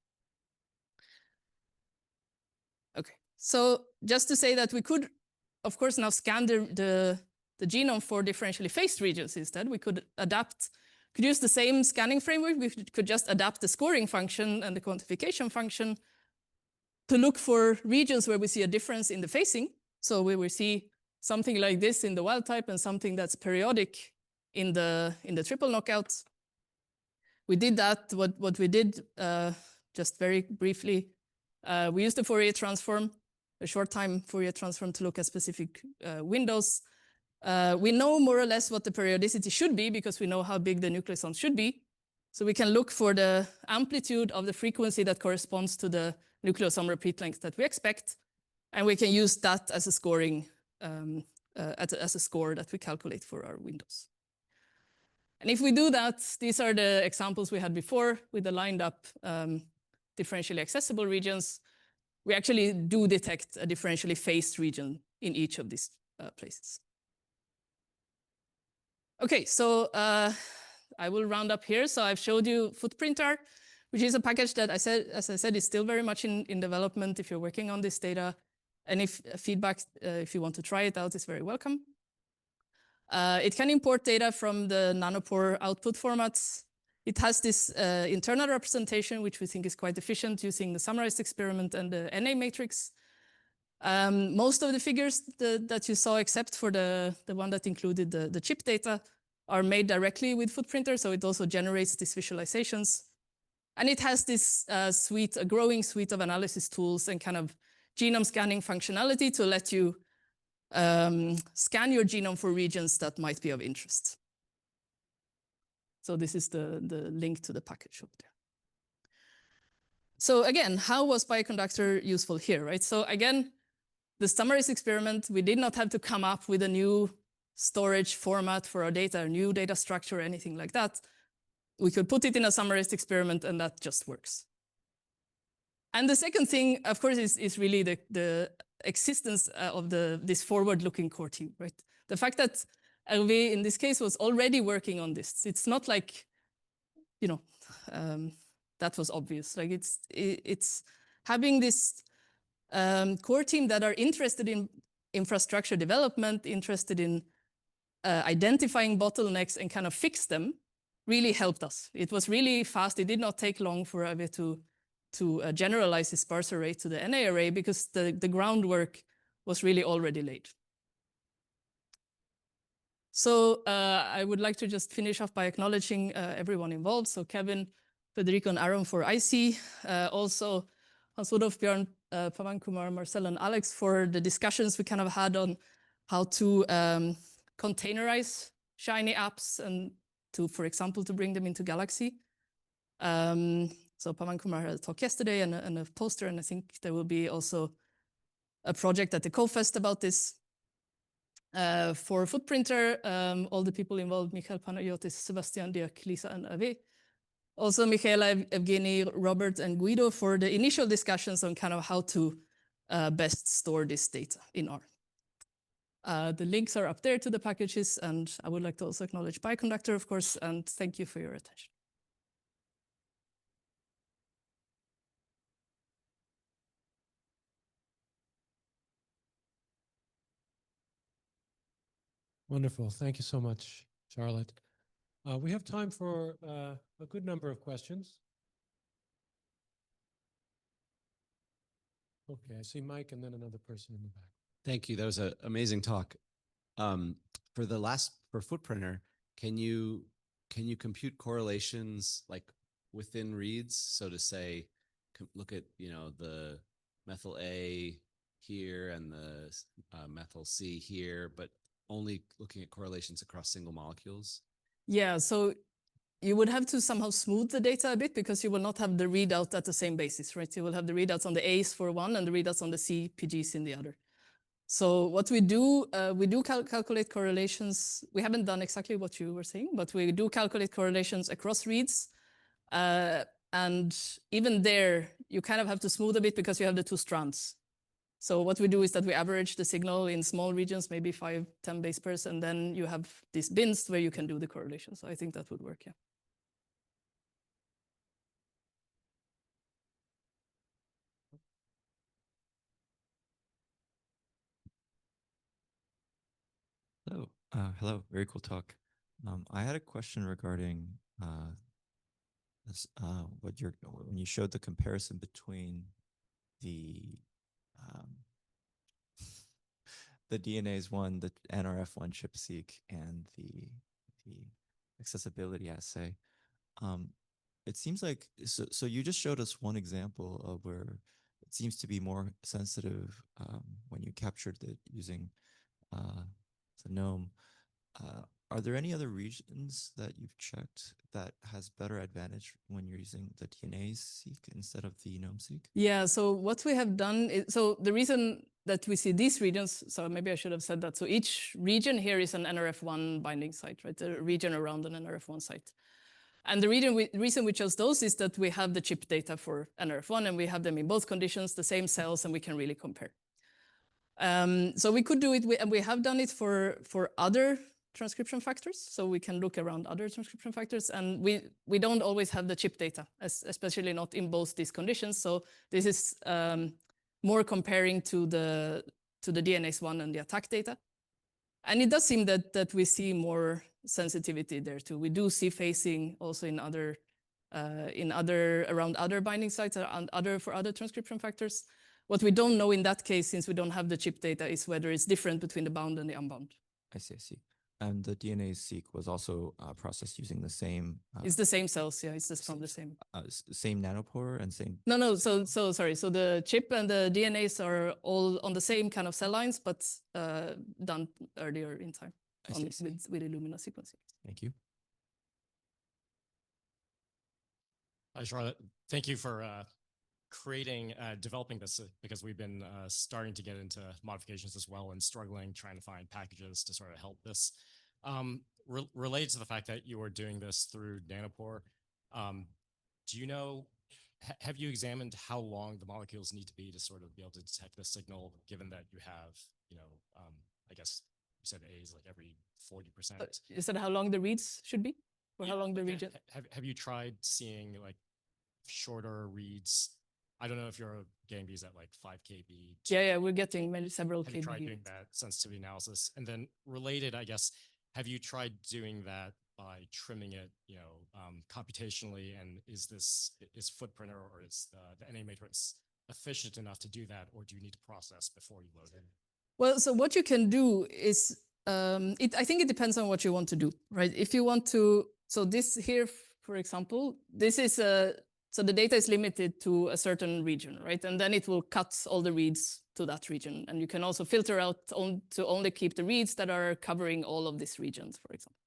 Okay, so just to say that we could, of course, now scan the genome for differentially phased regions instead. We could use the same scanning framework. We could just adapt the scoring function and the quantification function to look for regions where we see a difference in the phasing. So we will see something like this in the wild type and something that's periodic in the triple knockouts. We did that. What we did, just very briefly, we used the Fourier transform, a short-time Fourier transform, to look at specific windows. We know more or less what the periodicity should be because we know how big the nucleosomes should be. So we can look for the amplitude of the frequency that corresponds to the nucleosome repeat length that we expect. And we can use that as a scoring, as a score that we calculate for our windows. And if we do that, these are the examples we had before with the lined up differentially accessible regions. We actually do detect a differentially phased region in each of these places. Okay, so I will round up here. So I've showed you Footprinter, which is a package that as I said, is still very much in development if you're working on this data. And if feedback, if you want to try it out, is very welcome. It can import data from the nanopore output formats. It has this internal representation, which we think is quite efficient using the summarized experiment and the NA matrix. Most of the figures that you saw, except for the one that included the chip data, are made directly with Footprinter, so it also generates these visualizations. And it has this a growing suite of analysis tools and kind of genome scanning functionality to let you scan your genome for regions that might be of interest. So this is the link to the package over there. So again, how was Bioconductor useful here, right? So again, the summarized experiment, we did not have to come up with a new storage format for our data, a new data structure, or anything like that. We could put it in a summarized experiment and that just works. And the second thing, of course, is really the existence of this forward-looking core team, right? The fact that Hervé, in this case, was already working on this. It's not like, you know, that was obvious. Like it's having this core team that are interested in infrastructure development, interested in identifying bottlenecks and kind of fix them, really helped us. It was really fast. It did not take long for Hervé to generalize his sparse array to the NA array because the groundwork was really already laid. So I would like to just finish off by acknowledging everyone involved. So Kevin, Federico, and Aaron for IC. Also Hans-Rudolf, Björn, Pavan Kumar, Marcel, and Alex for the discussions we kind of had on how to containerize Shiny apps and to, for example, to bring them into Galaxy. So Pavan Kumar had a talk yesterday and a poster, and I think there will be also a project at the CoFest about this. For Footprinter, all the people involved, Michael Panagiotis, Sebastian Dirk, Lisa, and Hervé. Also Michaela, Evgeny, Robert, and Guido for the initial discussions on kind of how to best store this data in R. The links are up there to the packages, and I would like to also acknowledge Bioconductor, of course, and thank you for your attention. Wonderful. Thank you so much, Charlotte. We have time for a good number of questions. Okay, I see Mike and then another person in the back. Thank you. That was an amazing talk. For Footprinter, can you compute correlations like within reads? So to say, look at the methyl A here and the methyl C here, but only looking at correlations across single molecules? Yeah, so you would have to somehow smooth the data a bit because you will not have the readout at the same basis, right? You will have the readouts on the A's for one and the readouts on the CpGs in the other. So what we do calculate correlations. We haven't done exactly what you were saying, but we do calculate correlations across reads. And even there, you kind of have to smooth a bit because you have the two strands. So what we do is that we average the signal in small regions, maybe 5, 10 base pairs, and then you have these bins where you can do the correlation. So I think that would work, yeah. Hello, hello, very cool talk. I had a question regarding this, when you showed the comparison between the the DNase one, the NRF1 ChIP-seq, and the accessibility assay. It seems like so you just showed us one example of where it seems to be more sensitive when you captured it using Soneson. Are there any other regions that you've checked that has better advantage when you're using the DNase-seq instead of the genome-seq? Yeah, so what we have done is, so the reason that we see these regions, so maybe I should have said that. So each region here is an NRF1 binding site, right? The region around an NRF1 site. And the reason we chose those is that we have the chip data for NRF1 and we have them in both conditions, the same cells, and we can really compare. So we could do it, and we have done it for other transcription factors. So we can look around other transcription factors, and we don't always have the chip data, especially not in both these conditions. So this is more comparing to the DNase one and the attack data. And it does seem that we see more sensitivity there too. We do see phasing also in around other binding sites and for other transcription factors. What we don't know in that case, since we don't have the chip data, is whether it's different between the bound and the unbound. I see. And the DNase-seq was also processed using the same. It's the same cells, yeah. It's just from the same. Same nanopore and same. No. So sorry. So the chip and the DNase are all on the same kind of cell lines, but done earlier in time with Illumina sequencing. Thank you. Hi, Charlotte. Thank you for developing this because we've been starting to get into modifications as well and struggling, trying to find packages to sort of help this. Related to the fact that you are doing this through Nanopore, do you know, have you examined how long the molecules need to be to sort of be able to detect the signal, given that you have, I guess you said A is like every 40%. You said how long the reads should be? Or how long the region? Have you tried seeing like shorter reads? I don't know if you're getting these at like 5 kb. Yeah, we're getting several kb. Have you tried doing that sensitivity analysis? And then related, I guess, have you tried doing that by trimming it, computationally? And is Footprinter or is the NA matrix efficient enough to do that, or do you need to process before you load it? Well, so what you can do is, I think it depends on what you want to do, right? If you want to, so this here, for example, this is so the data is limited to a certain region, right? And then it will cut all the reads to that region. And you can also filter out to only keep the reads that are covering all of these regions, for example.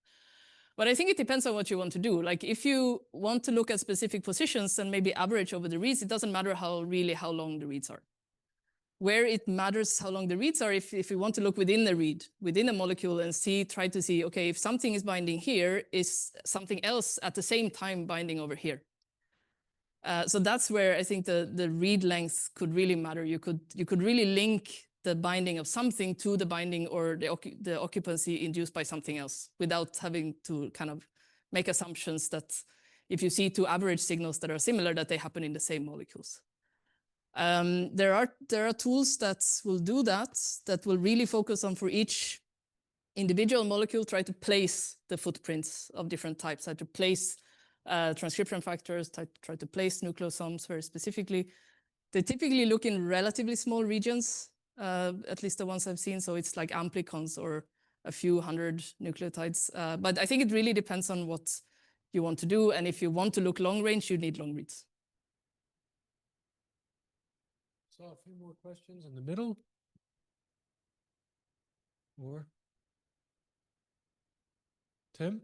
But I think it depends on what you want to do. Like if you want to look at specific positions and maybe average over the reads, it doesn't matter how long the reads are. Where it matters how long the reads are, if you want to look within the read, within a molecule and try to see, okay, if something is binding here, is something else at the same time binding over here? So that's where I think the read length could really matter. You could really link the binding of something to the binding or the occupancy induced by something else without having to kind of make assumptions that if you see two average signals that are similar, that they happen in the same molecules. There are tools that will do that will really focus on, for each individual molecule, try to place the footprints of different types, try to place transcription factors, try to place nucleosomes very specifically. They typically look in relatively small regions, at least the ones I've seen. So it's like amplicons or a few hundred nucleotides. But I think it really depends on what you want to do. And if you want to look long range, you need long reads. So a few more questions in the middle. Or Tim?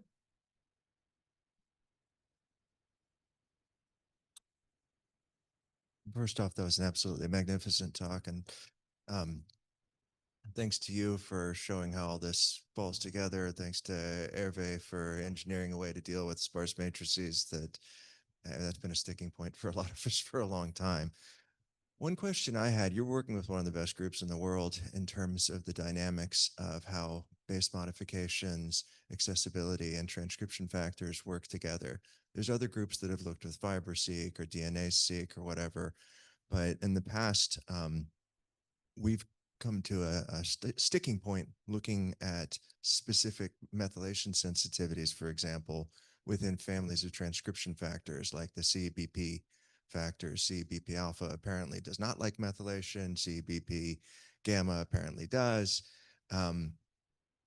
First off, that was an absolutely magnificent talk, and thanks to you for showing how all this falls together. Thanks to Hervé for engineering a way to deal with sparse matrices that's been a sticking point for a lot of us for a long time. One question I had, you're working with one of the best groups in the world in terms of the dynamics of how base modifications, accessibility, and transcription factors work together. There's other groups that have looked with fiber-seq or DNA-seq or whatever, but in the past, we've come to a sticking point looking at specific methylation sensitivities, for example, within families of transcription factors like the CBP factors. CBP alpha apparently does not like methylation. CBP gamma apparently does.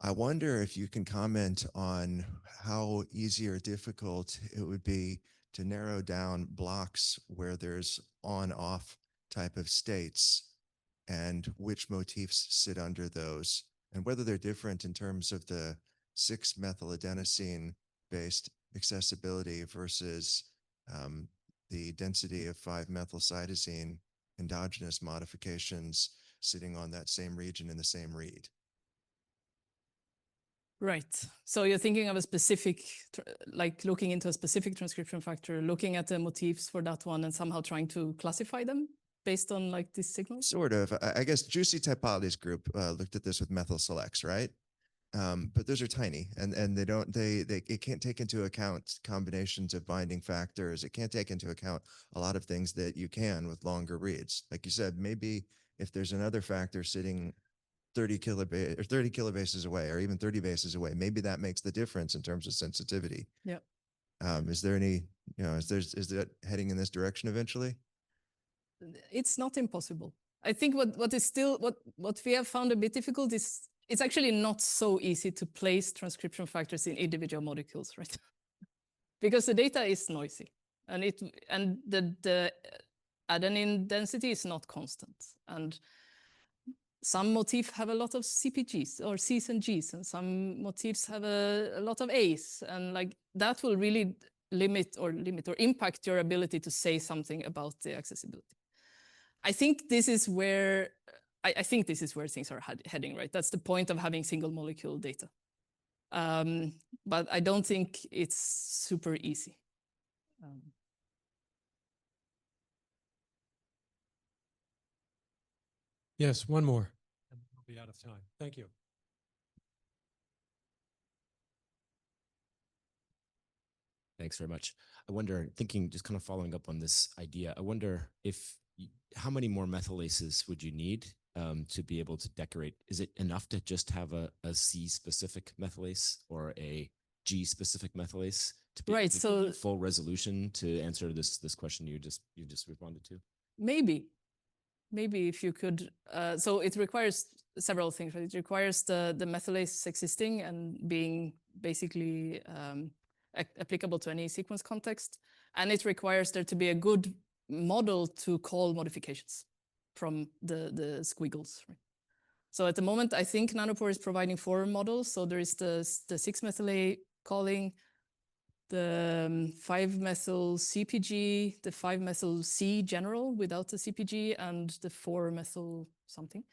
I wonder if you can comment on how easy or difficult it would be to narrow down blocks where there's on-off type of states and which motifs sit under those, and whether they're different in terms of the 6-methyladenosine-based accessibility versus the density of 5-methylcytosine endogenous modifications sitting on that same region in the same read. Right. So you're thinking of a specific, like looking into a specific transcription factor, looking at the motifs for that one and somehow trying to classify them based on like these signals? Sort of. I guess Juicy Typology's group looked at this with methyl selects, right? But those are tiny, and it can't take into account combinations of binding factors. It can't take into account a lot of things that you can with longer reads. Like you said, maybe if there's another factor sitting 30 kilobases away, or even 30 bases away, maybe that makes the difference in terms of sensitivity. Yeah. Is there any, is that heading in this direction eventually? It's not impossible. I think what we have found a bit difficult is it's actually not so easy to place transcription factors in individual molecules, right? Because the data is noisy, and the adenine density is not constant, and some motifs have a lot of CPGs or Cs and Gs, and some motifs have a lot of As, and like that will really limit or impact your ability to say something about the accessibility. I think this is where things are heading, right? That's the point of having single molecule data. But I don't think it's super easy. Yes, one more. And we'll be out of time. Thank you. Thanks very much. I wonder, thinking, just kind of following up on this idea, I wonder how many more methylases would you need to be able to decorate? Is it enough to just have a C-specific methylase or a G-specific methylase to be full resolution to answer this question you just responded to? Maybe if you could. So it requires several things. Right? It requires the methylase existing and being basically applicable to any sequence context, and it requires there to be a good model to call modifications from the squiggles. Right? So at the moment, I think Nanopore is providing 4 models. So there is the 6-methyl calling, the 5-methyl CPG, the 5-methyl C general without the CPG, and the 4-methyl something.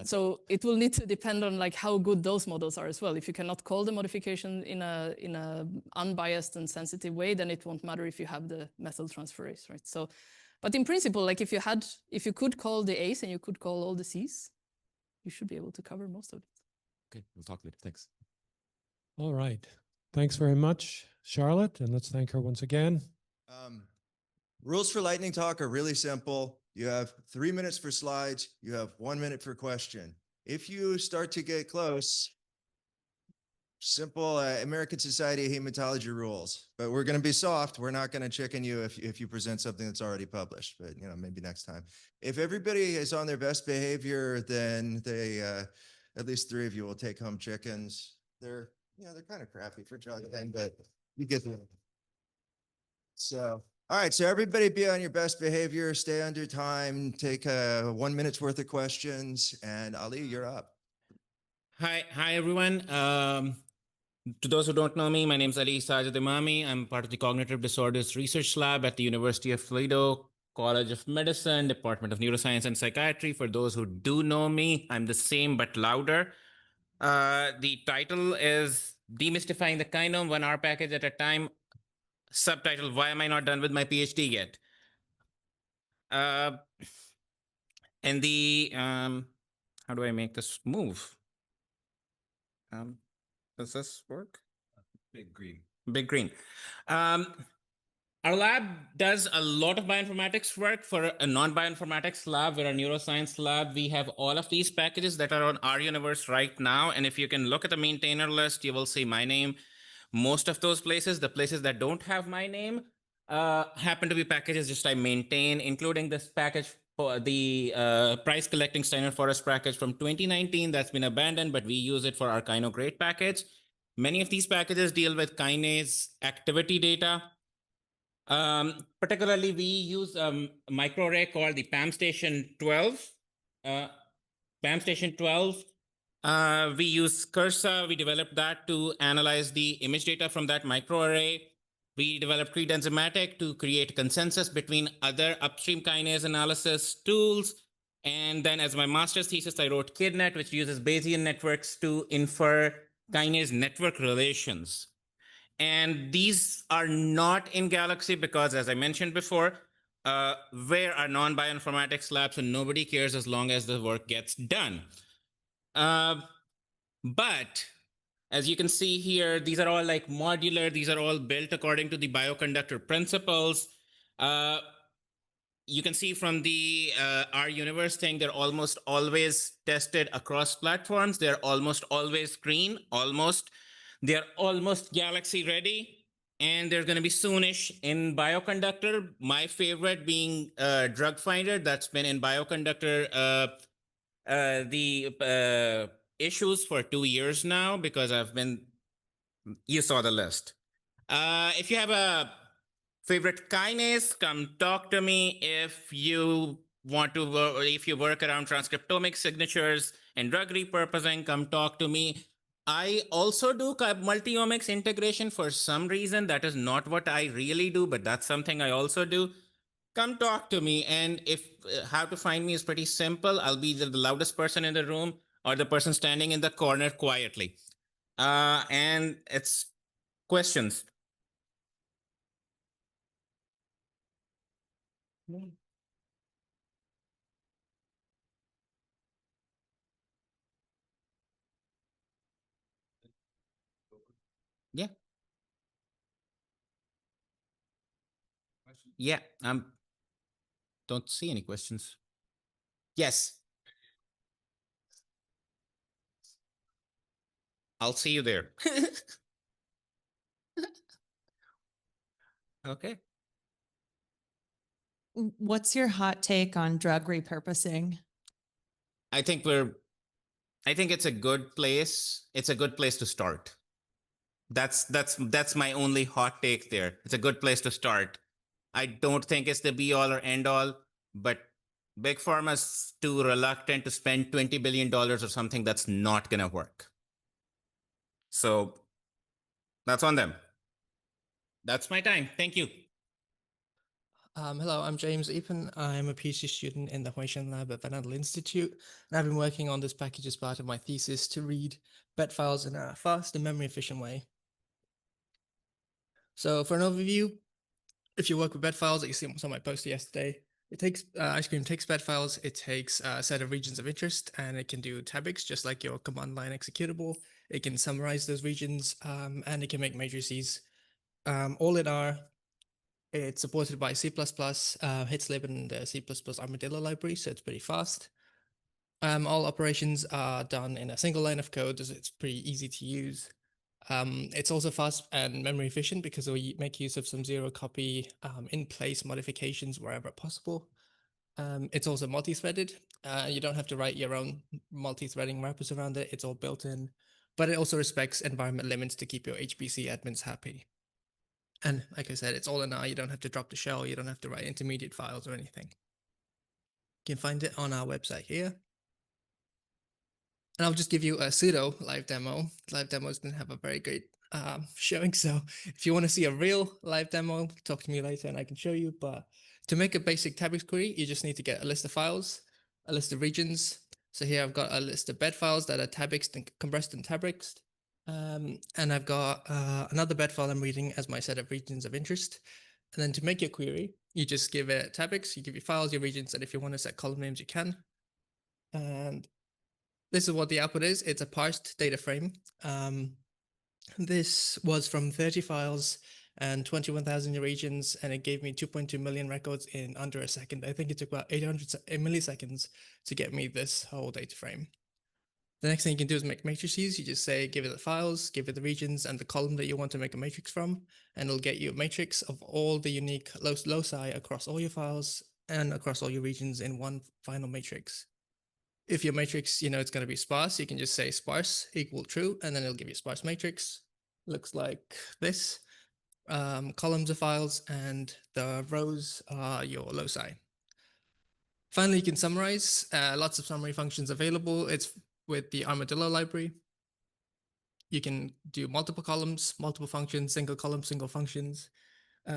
So it will need to depend on like how good those models are as well. If you cannot call the modification in a unbiased and sensitive way, then it won't matter if you have the methyl transferase, right? So, but in principle, like if you could call the A's and you could call all the C's, you should be able to cover most of it. Okay, we'll talk later. Thanks. All right. Thanks very much, Charlotte, and let's thank her once again. Rules for lightning talk are really simple. You have 3 minutes for slides. You have 1 minute for question. If you start to get close, simple American Society of Hematology rules, but we're going to be soft. We're not going to chicken you if you present something that's already published, but maybe next time. If everybody is on their best behavior, then at least 3 of you will take home chickens. They're, they're kind of crappy for juggling, but you get them. So, all right. So everybody be on your best behavior, stay under time, take 1 minute's worth of questions, and Ali, you're up. Hi everyone. To those who don't know me, my name is Ali Sajid Imami. I'm part of the Cognitive Disorders Research Lab at the University of Toledo College of Medicine, Department of Neuroscience and Psychiatry. For those who do know me, I'm the same but louder. The title is Demystifying the Kinome, 1 R package at a time. Subtitle, Why Am I Not Done with My PhD Yet? And the, how do I make this move? Does this work? Big green. Big green. Our lab does a lot of bioinformatics work. For a non-bioinformatics lab, we're a neuroscience lab. We have all of these packages that are on our universe right now. And if you can look at the maintainer list, you will see my name. Most of those places, the places that don't have my name, happen to be packages just I maintain, including this package for the price collecting Steiner Forest package from 2019 that's been abandoned, but we use it for our Kinograte package. Many of these packages deal with kinase activity data. Particularly, we use a microarray called the PAM Station 12. PAM Station 12. We use Cursor. We developed that to analyze the image data from that microarray. We developed Creed Enzymatic to create consensus between other upstream kinase analysis tools. And then as my master's thesis, I wrote KidNet, which uses Bayesian networks to infer kinase network relations. And these are not in Galaxy because, as I mentioned before, we're a non-bioinformatics lab, so nobody cares as long as the work gets done. But as you can see here, these are all like modular. These are all built according to the Bioconductor principles. You can see from the our universe thing, they're almost always tested across platforms. They're almost always green, almost. They're almost Galaxy ready. And they're going to be soonish in Bioconductor. My favorite being Drug Finder. That's been in Bioconductor the issues for 2 years now because you saw the list. If you have a favorite kinase, come talk to me. If you want to, if you work around transcriptomic signatures and drug repurposing, come talk to me. I also do multi-omics integration for some reason. That is not what I really do, but that's something I also do. Come talk to me. And if how to find me is pretty simple. I'll be the loudest person in the room or the person standing in the corner quietly. And it's questions. Yeah. Yeah, don't see any questions. Yes. I'll see you there. Okay. What's your hot take on drug repurposing? I think it's a good place. It's a good place to start. That's my only hot take there. It's a good place to start. I don't think it's the be all or end all, but big pharma's too reluctant to spend $20 billion or something that's not going to work. So that's on them. That's my time. Thank you. Hello, I'm James Epen. I'm a PhD student in the Huaishan Lab at Van Andel Institute, and I've been working on this package as part of my thesis to read BET files in a fast and memory efficient way. So for an overview, if you work with BET files, that you see on my poster yesterday, it takes Ice Cream takes BET files, it takes a set of regions of interest, and it can do tabbix just like your command line executable. It can summarize those regions, and it can make matrices. All in R. It's supported by C++, HitSlib, and the C++ Armadillo library, so it's pretty fast. All operations are done in a single line of code, so it's pretty easy to use. It's also fast and memory efficient because we make use of some zero copy in-place modifications wherever possible. It's also multi-threaded. You don't have to write your own multi-threading wrappers around it. It's all built in, but it also respects environment limits to keep your HPC admins happy. And like I said, it's all in R. You don't have to drop the shell. You don't have to write intermediate files or anything. You can find it on our website here. And I'll just give you a pseudo live demo. Live demos didn't have a very great showing. So if you want to see a real live demo, talk to me later and I can show you. But to make a basic Tabix query, you just need to get a list of files, a list of regions. So here I've got a list of bed files that are Tabixed and compressed and Tabixed. And I've got another bed file I'm reading as my set of regions of interest. And then to make your query, you just give it Tabix, you give your files, your regions, and if you want to set column names, you can. And this is what the output is. It's a parsed data frame. This was from 30 files and 21,000 regions, and it gave me 2.2 million records in under a second. I think it took about 800 milliseconds to get me this whole data frame. The next thing you can do is make matrices. You just say, give it the files, give it the regions and the column that you want to make a matrix from, and it'll get you a matrix of all the unique loci across all your files and across all your regions in one final matrix. If your matrix, it's going to be sparse, you can just say sparse equal true, and then it'll give you a sparse matrix. Looks like this. Columns are files, and the rows are your loci. Finally, you can summarize. Lots of summary functions available. It's with the Armadillo library. You can do multiple columns, multiple functions, single column, single functions.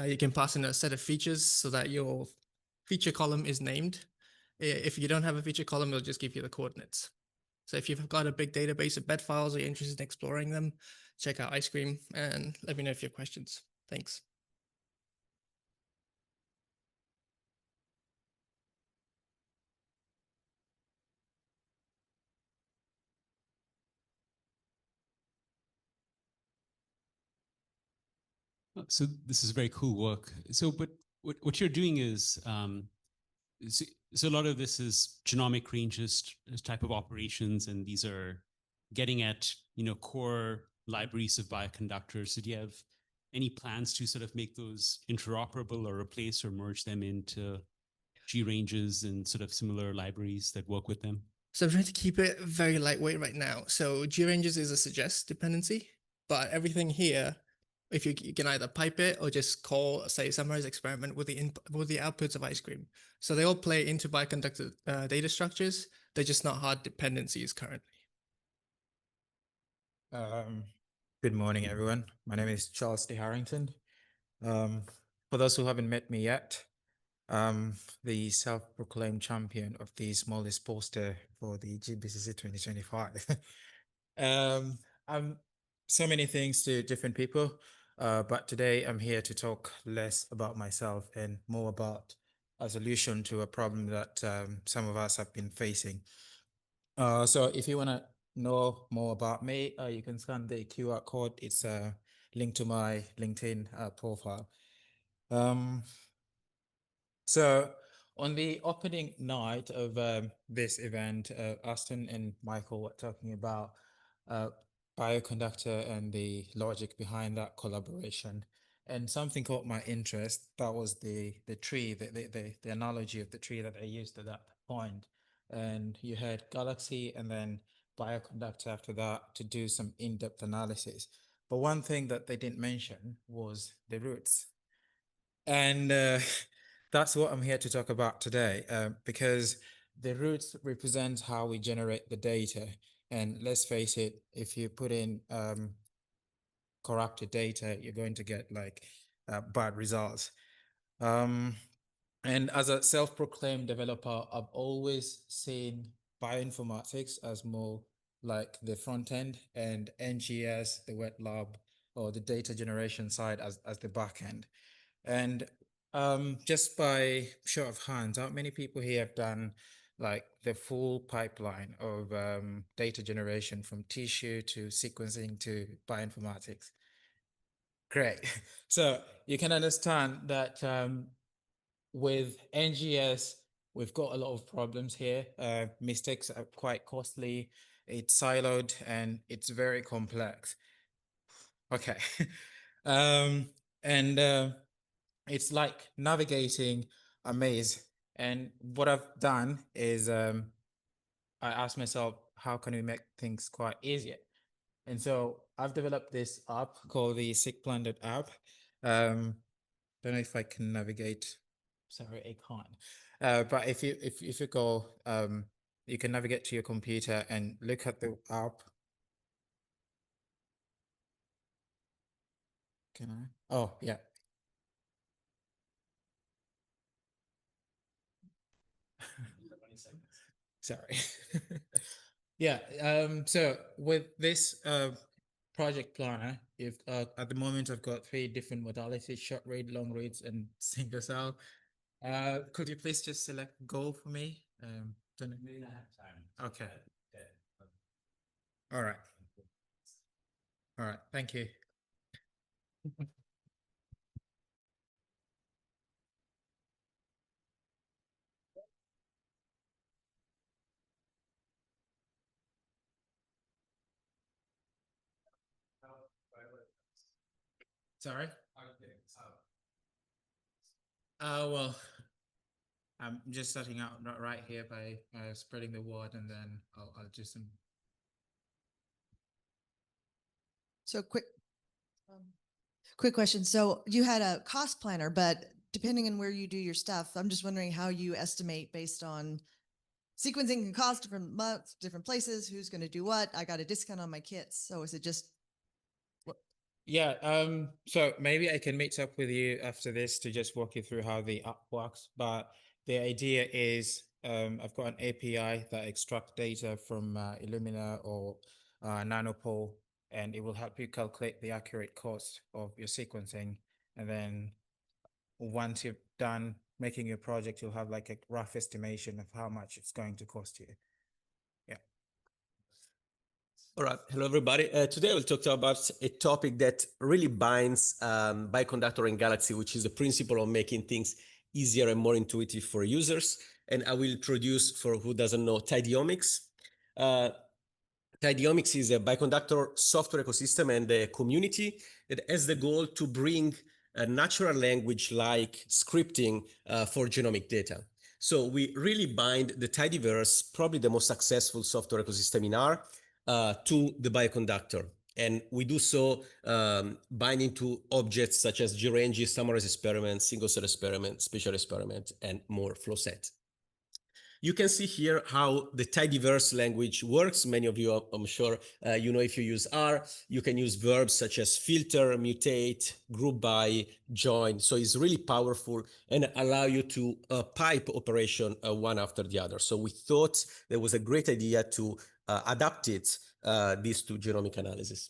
You can pass in a set of features so that your feature column is named. If you don't have a feature column, it'll just give you the coordinates. So if you've got a big database of bed files or you're interested in exploring them, check out Ice Cream and let me know if you have questions. Thanks. So this is very cool work. So, but what you're doing is, so a lot of this is genomic ranges type of operations, and these are getting at, core libraries of bioconductors. So do you have any plans to sort of make those interoperable or replace or merge them into G ranges and sort of similar libraries that work with them? So I'm trying to keep it very lightweight right now. So G ranges is a suggest dependency, but everything here, if you can either pipe it or just call, say, summarize experiment with the outputs of Ice Cream. So they all play into Bioconductor data structures. They're just not hard dependencies currently. Good morning, everyone. My name is Charles D. Harrington. For those who haven't met me yet, I'm the self-proclaimed champion of the smallest poster for the GBCC 2025. I'm so many things to different people, but today I'm here to talk less about myself and more about a solution to a problem that some of us have been facing. So if you want to know more about me, you can scan the QR code. It's a link to my LinkedIn profile. So on the opening night of this event, Aston and Michael were talking about Bioconductor and the logic behind that collaboration. And something caught my interest. That was the tree, the analogy of the tree that I used at that point. And you had Galaxy and then Bioconductor after that to do some in-depth analysis. But one thing that they didn't mention was the roots. And that's what I'm here to talk about today, because the roots represent how we generate the data. And let's face it, if you put in corrupted data, you're going to get like bad results. And as a self-proclaimed developer, I've always seen bioinformatics as more like the front end and NGS, the wet lab, or the data generation side as the back end. And just by show of hands, how many people here have done like the full pipeline of data generation from tissue to sequencing to bioinformatics? Great. So you can understand that with NGS, we've got a lot of problems here. Mistakes are quite costly. It's siloed and it's very complex. Okay. And it's like navigating a maze, And what I've done is I asked myself, how can we make things quite easier? And so I've developed this app called the SickPlanet app. Don't know if I can navigate. Sorry, I can't. But if you go, you can navigate to your computer and look at the app. Can I? Oh, yeah. Sorry. Yeah. So with this project planner, if at the moment I've got 3 different modalities: short read, long reads, and single cell. Could you please just select go for me? Don't know. May not have time. Okay. All right. All right. Thank you. Sorry? Well, I'm just starting out right here by spreading the word, and then I'll do some. So quick question. So you had a cost planner, but depending on where you do your stuff, I'm just wondering how you estimate based on sequencing can cost different months, different places, who's going to do what. I got a discount on my kits. So is it just Yeah, so maybe I can meet up with you after this to just walk you through how the app works. But the idea is I've got an API that extracts data from Illumina or Nanopole, and it will help you calculate the accurate cost of your sequencing. And then once you're done making your project, you'll have like a rough estimation of how much it's going to cost you. All right. Hello, everybody. Today I will talk about a topic that really binds Bioconductor and Galaxy, which is the principle of making things easier and more intuitive for users. And I will introduce, for who doesn't know, Tidiomics. Tidiomics is a Bioconductor software ecosystem and a community that has the goal to bring a natural language like scripting for genomic data. So we really bind the Tidyverse, probably the most successful software ecosystem in R, to the Bioconductor. And we do so binding to objects such as G-range, summarized experiment, single cell experiment, spatial experiment, and more flow set. You can see here how the Tidyverse language works. Many of you, I'm sure, you know, if you use R, you can use verbs such as filter, mutate, group by, join. So it's really powerful and allow you to pipe operation one after the other. So we thought there was a great idea to adapt it, this to genomic analysis.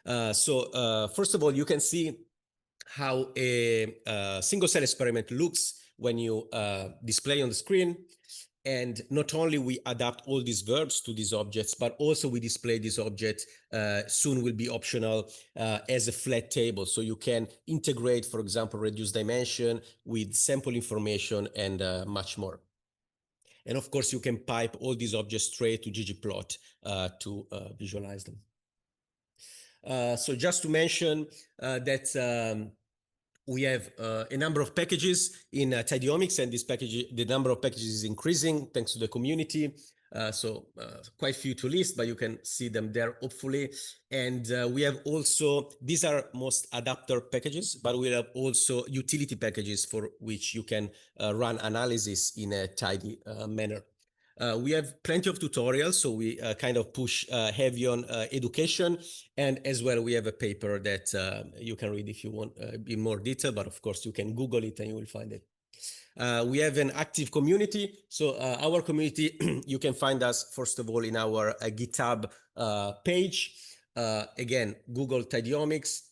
First of all, you can see how a single cell experiment looks when you display on the screen. And not only we adapt all these verbs to these objects, but also we display this object soon will be optional as a flat table. So you can integrate, for example, reduce dimension with sample information and much more. And of course, you can pipe all these objects straight to ggplot to visualize them. So just to mention that we have a number of packages in Tidiomics, and this package, the number of packages is increasing thanks to the community. Quite few to list, but you can see them there, hopefully. And we have also, these are most adapter packages, but we have also utility packages for which you can run analysis in a tidy manner. We have plenty of tutorials, so we kind of push heavy on education, and as well we have a paper that you can read if you want in more detail, but of course you can Google it and you will find it. We have an active community. So our community, you can find us, first of all, in our GitHub page. Again, Google Tidiomics.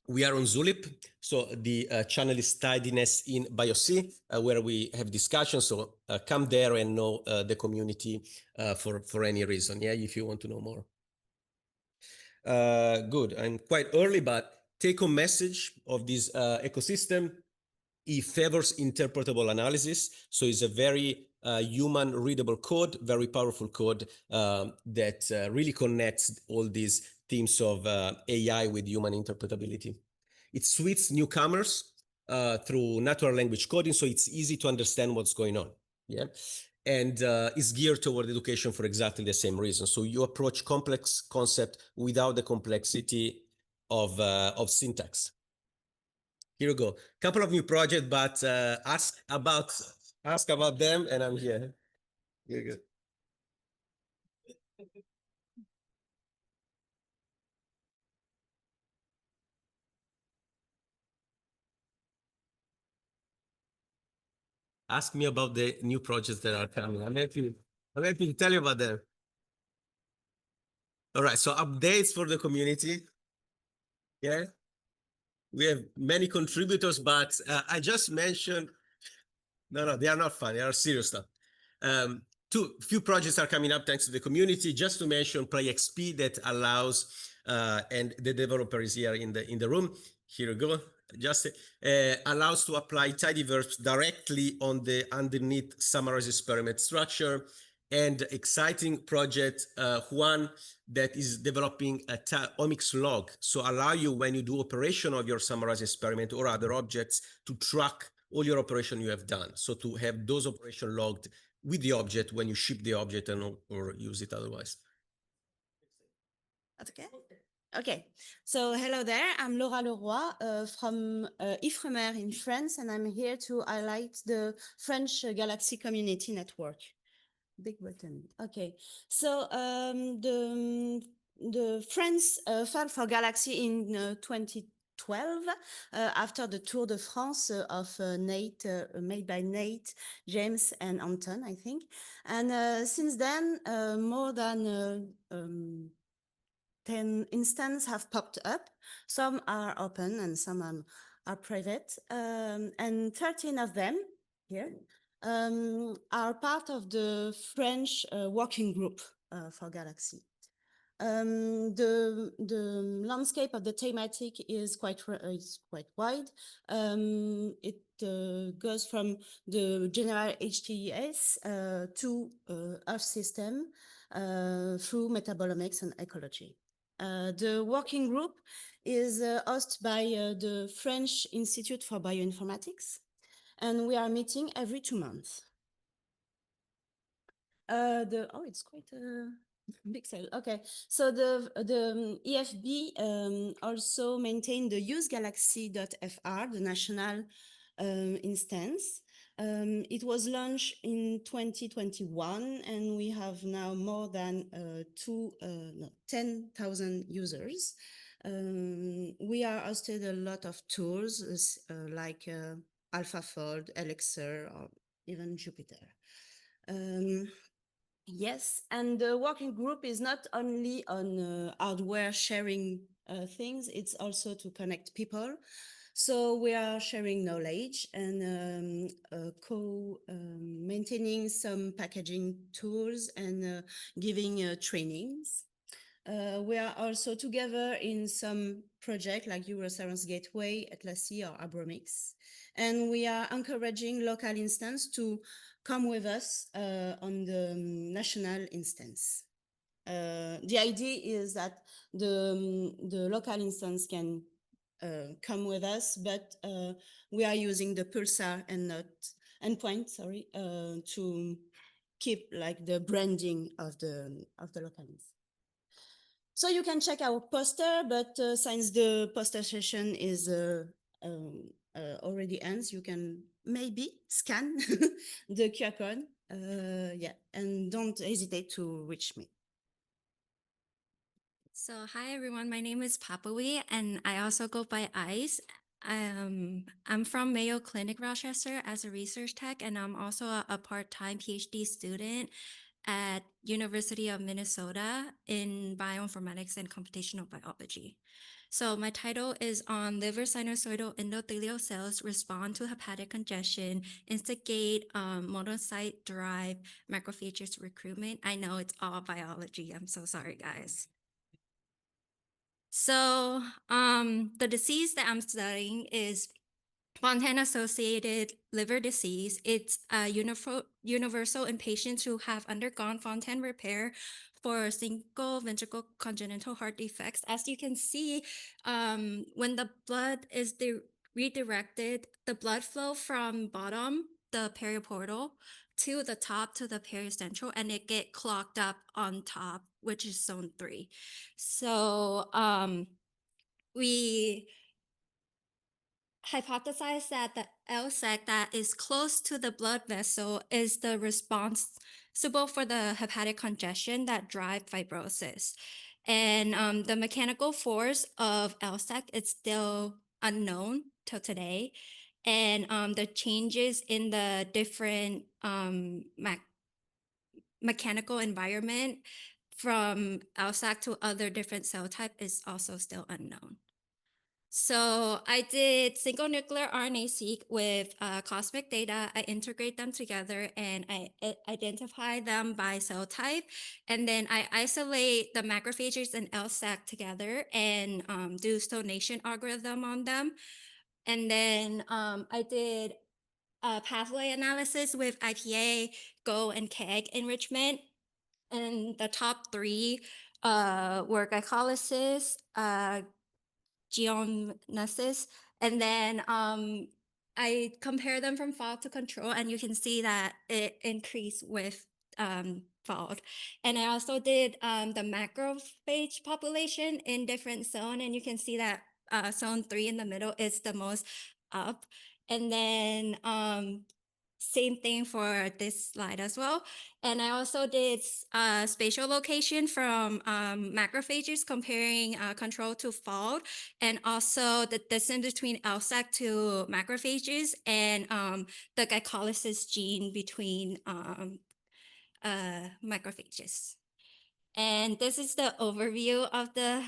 We are on Zulip, so the channel is Tidiness in BioC, where we have discussions. So come there and know the community for any reason, yeah, if you want to know more. Good, I'm quite early, but take-home message of this ecosystem. It favors interpretable analysis. So it's a very human readable code, very powerful code that really connects all these themes of AI with human interpretability. It suits newcomers. through natural language coding, so it's easy to understand what's going on. Yeah, and is geared toward education for exactly the same reason. So you approach complex concept without the complexity of syntax. Here we go. Couple of new projects, but ask about them, and I'm here. Here you go. Ask me about the new projects that are coming. I'm happy to tell you about them. All right, so updates for the community. Yeah, we have many contributors, but I just mentioned, no, they are not fun. They are serious stuff. Few projects are coming up thanks to the community. Just to mention PlayXP that allows, and the developer is here in the room. Here we go. Just allows to apply tidy verbs directly on the underneath summarized experiment structure. And exciting project one that is developing a omics log, so allow you, when you do operation of your summarized experiment or other objects, to track all your operation you have done. So to have those operation logged with the object when you ship the object and or use it otherwise. That's okay. Okay, so hello there. I'm Laura Leroy from Ifremer in France, and I'm here to highlight the French Galaxy Community Network. Big button. Okay, so the France filed for Galaxy in 2012 after the Tour de France of Nate, made by Nate, James, and Anton, I think. And since then, more than 10 instances have popped up. Some are open and some are private. And 13 of them here are part of the French working group for Galaxy. The landscape of the thematic is quite wide. It goes from the general HTS to Earth system through metabolomics and ecology. The working group is hosted by the French Institute for Bioinformatics, and we are meeting every 2 months. It's quite a big cell. Okay, so the EFB also maintain the usegalaxy.fr, the national instance. It was launched in 2021, and we have now more than 10,000 users. We are hosted a lot of tools like AlphaFold, Elixir, or even Jupyter. Yes, and the working group is not only on hardware sharing things, it's also to connect people. So we are sharing knowledge and maintaining some packaging tools and giving trainings. We are also together in some projects like Euroscience Gateway, Atlasy, or Abromix. And we are encouraging local instances to come with us on the national instance. The idea is that the local instance can come with us, but we are using the Pulsar and not endpoint, to keep like the branding of the local instance. So you can check our poster, but since the poster session is already ends, you can maybe scan the QR code. Yeah, and don't hesitate to reach me. So hi everyone, my name is Papawi and I also go by Ice. I'm from Mayo Clinic Rochester as a research tech, and I'm also a part-time PhD student at University of Minnesota in bioinformatics and computational biology. So my title is on liver sinusoidal endothelial cells respond to hepatic congestion, instigate monocyte-derived macrophages recruitment. I know it's all biology. I'm so sorry, guys. So the disease that I'm studying is Fontan-associated liver disease. It's universal in patients who have undergone Fontan repair for single ventricle congenital heart defects. As you can see, when the blood is redirected the blood flow from bottom, the periportal, to the top, to the pericentral, and it get clogged up on top, which is zone 3. So we hypothesized that the LSAC that is close to the blood vessel is the responsible for the hepatic congestion that drive fibrosis. And the mechanical force of LSAC is still unknown till today. And the changes in the different mechanical environment from LSAC to other different cell type is also still unknown. So I did single nuclear RNA-seq with cosmic data. I integrate them together and I identify them by cell type. And then I isolate the macrophages and LSAC together and do Soneson algorithm on them. And then I did a pathway analysis with IPA, GO, and KEGG enrichment. And the top 3 were glycolysis, geonesis, and then I compare them from FALD to control, and you can see that it increased with FALD. And I also did the macrophage population in different zone, and you can see that zone 3 in the middle is the most up. And then same thing for this slide as well. And I also did spatial location from macrophages comparing control to FALD, and also the distance between LSAC to macrophages and the glycolysis gene between macrophages. And this is the overview of the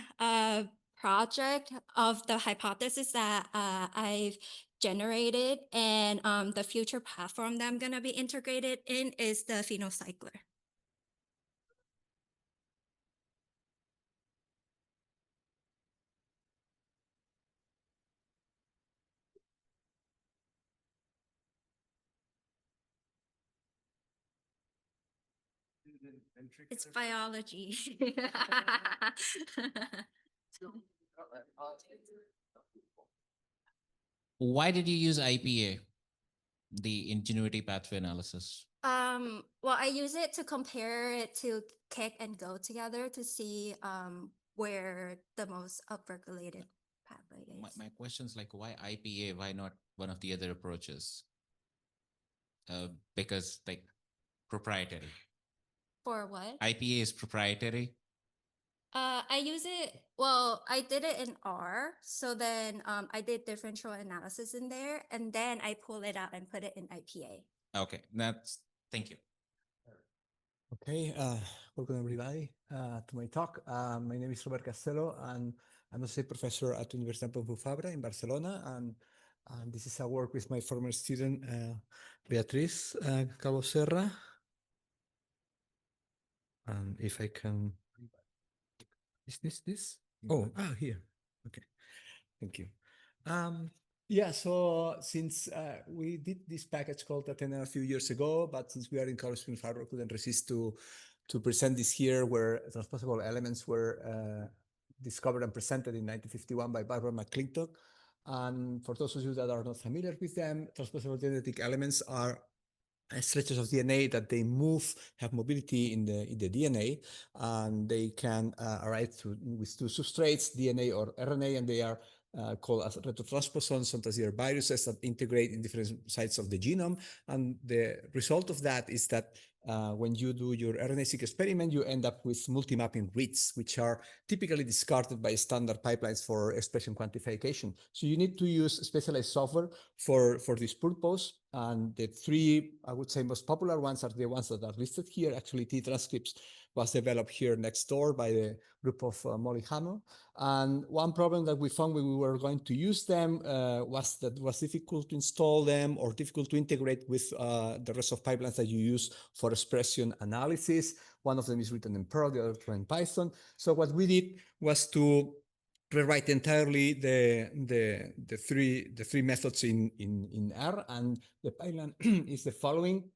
project of the hypothesis that I've generated, and the future platform that I'm going to be integrated in is the phenocycler. It's biology. Why did you use IPA, the ingenuity pathway analysis? Well, I use it to compare it to KEGG and GO together to see where the most upregulated pathway is. My question is like, why IPA? Why not one of the other approaches? Because like proprietary. For what? IPA is proprietary. I use it, well, I did it in R. So then I did differential analysis in there, and then I pull it out and put it in IPA. Okay, thank you. Okay, welcome everybody to my talk. My name is Robert Castelo, and I'm associate professor at Universitat Pompeu Fabra in Barcelona. And this is a work with my former student, Beatriz Cabo Serra. And if I can, is this? Oh, here. Okay, thank you. Yeah, so since we did this package called Athena a few years ago, but since we are in Computational Fabra, couldn't resist to present this here, where transposable elements were discovered and presented in 1951 by Barbara McClintock. And for those of you that are not familiar with them, transposable genetic elements are stretches of DNA that they move, have mobility in the DNA, and they can arrive with 2 substrates, DNA or RNA, and they are called as retrotransposons. Sometimes they are viruses that integrate in different sites of the genome. And the result of that is that when you do your RNA-seq experiment, you end up with multi-mapping reads, which are typically discarded by standard pipelines for expression quantification. So you need to use specialized software for this purpose. And the 3, I would say, most popular ones are the ones that are listed here. Actually, T-Transcripts was developed here next door by the group of Molly Hamill. And one problem that we found when we were going to use them was that it was difficult to install them or difficult to integrate with the rest of pipelines that you use for expression analysis. One of them is written in Perl, the other in Python. So what we did was to rewrite entirely the three methods in R, and the pipeline is the following.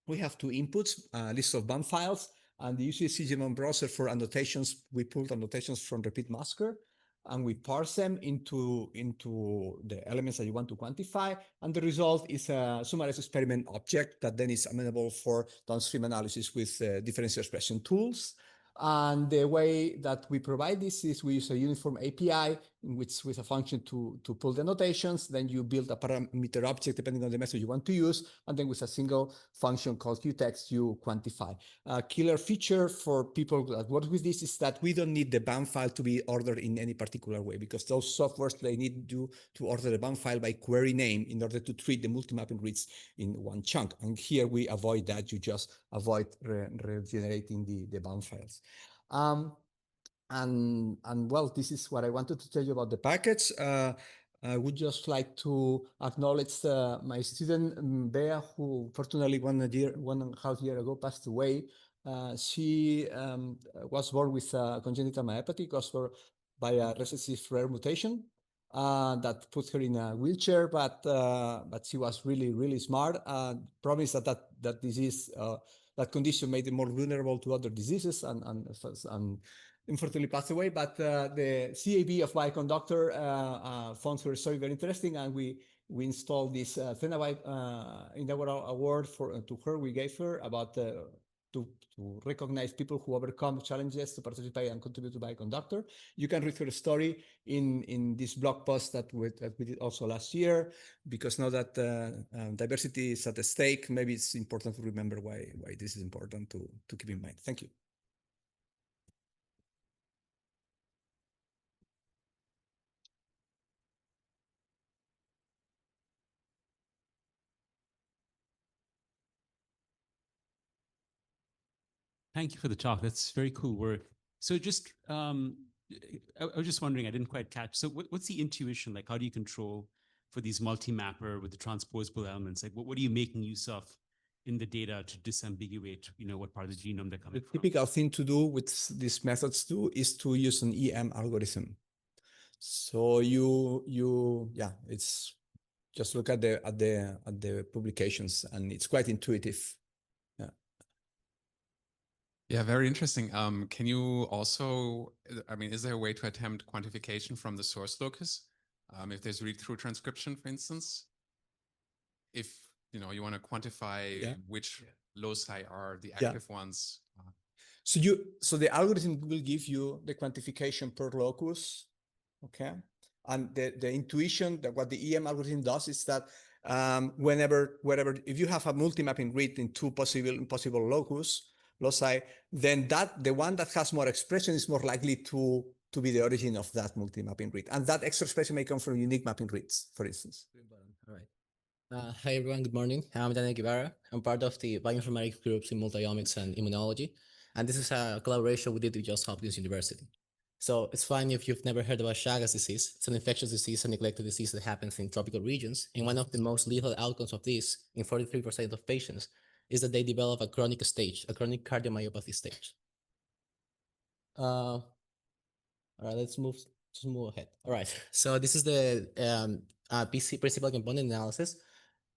We have 2 inputs, a list of BAM files, and the UCSC genome browser for annotations. We pulled annotations from Repeat Masker, and we parse them into the elements that you want to quantify. And the result is a summarized experiment object that then is amenable for downstream analysis with differential expression tools. And the way that we provide this is we use a uniform API in which with a function to pull the notations, then you build a parameter object depending on the method you want to use, and then with a single function called qtext, you quantify. A killer feature for people that work with this is that we don't need the BAM file to be ordered in any particular way, because those softwares, they need you to order the BAM file by query name in order to treat the multi-mapping reads in one chunk. And here we avoid that. You just avoid regenerating the BAM files. And well, this is what I wanted to tell you about the package. I would just like to acknowledge my student Bea, who fortunately 1.5 years ago passed away. She was born with congenital myopathy caused by a recessive rare mutation that put her in a wheelchair, but she was really smart. Problem is that disease, that condition made it more vulnerable to other diseases and unfortunately passed away. But the CAB of Bioconductor found her story very interesting, and we installed this Thenabyte inaugural award to her. We gave her about to recognize people who overcome challenges to participate and contribute to Bioconductor. You can read her story in this blog post that we did also last year, because now that diversity is at stake, maybe it's important to remember why this is important to keep in mind. Thank you. Thank you for the talk. That's very cool work. So just, I was just wondering, I didn't quite catch. So what's the intuition? Like, how do you control for these multi-mapper with the transposable elements? Like, what are you making use of in the data to disambiguate, what part of the genome they're coming from? The typical thing to do with these methods too is to use an EM algorithm. So it's just look at the publications, and it's quite intuitive. Yeah, very interesting. Can you also, is there a way to attempt quantification from the source locus? If there's read-through transcription, for instance, if you want to quantify which loci are the active ones. So the algorithm will give you the quantification per locus, okay? And the intuition that what the EM algorithm does is that wherever, if you have a multi-mapping read in two possible loci, then the one that has more expression is more likely to be the origin of that multi-mapping read. And that extra expression may come from unique mapping reads, for instance. All right. Hi, everyone. Good morning. I'm Daniel Guevara. I'm part of the bioinformatics groups in multiomics and immunology. And this is a collaboration we did with Johns Hopkins University. So it's fine if you've never heard about Chagas disease. It's an infectious disease and neglected disease that happens in tropical regions. And one of the most lethal outcomes of this in 43% of patients is that they develop a chronic stage, a chronic cardiomyopathy stage. All right, let's move ahead. All right, so this is the principal component analysis.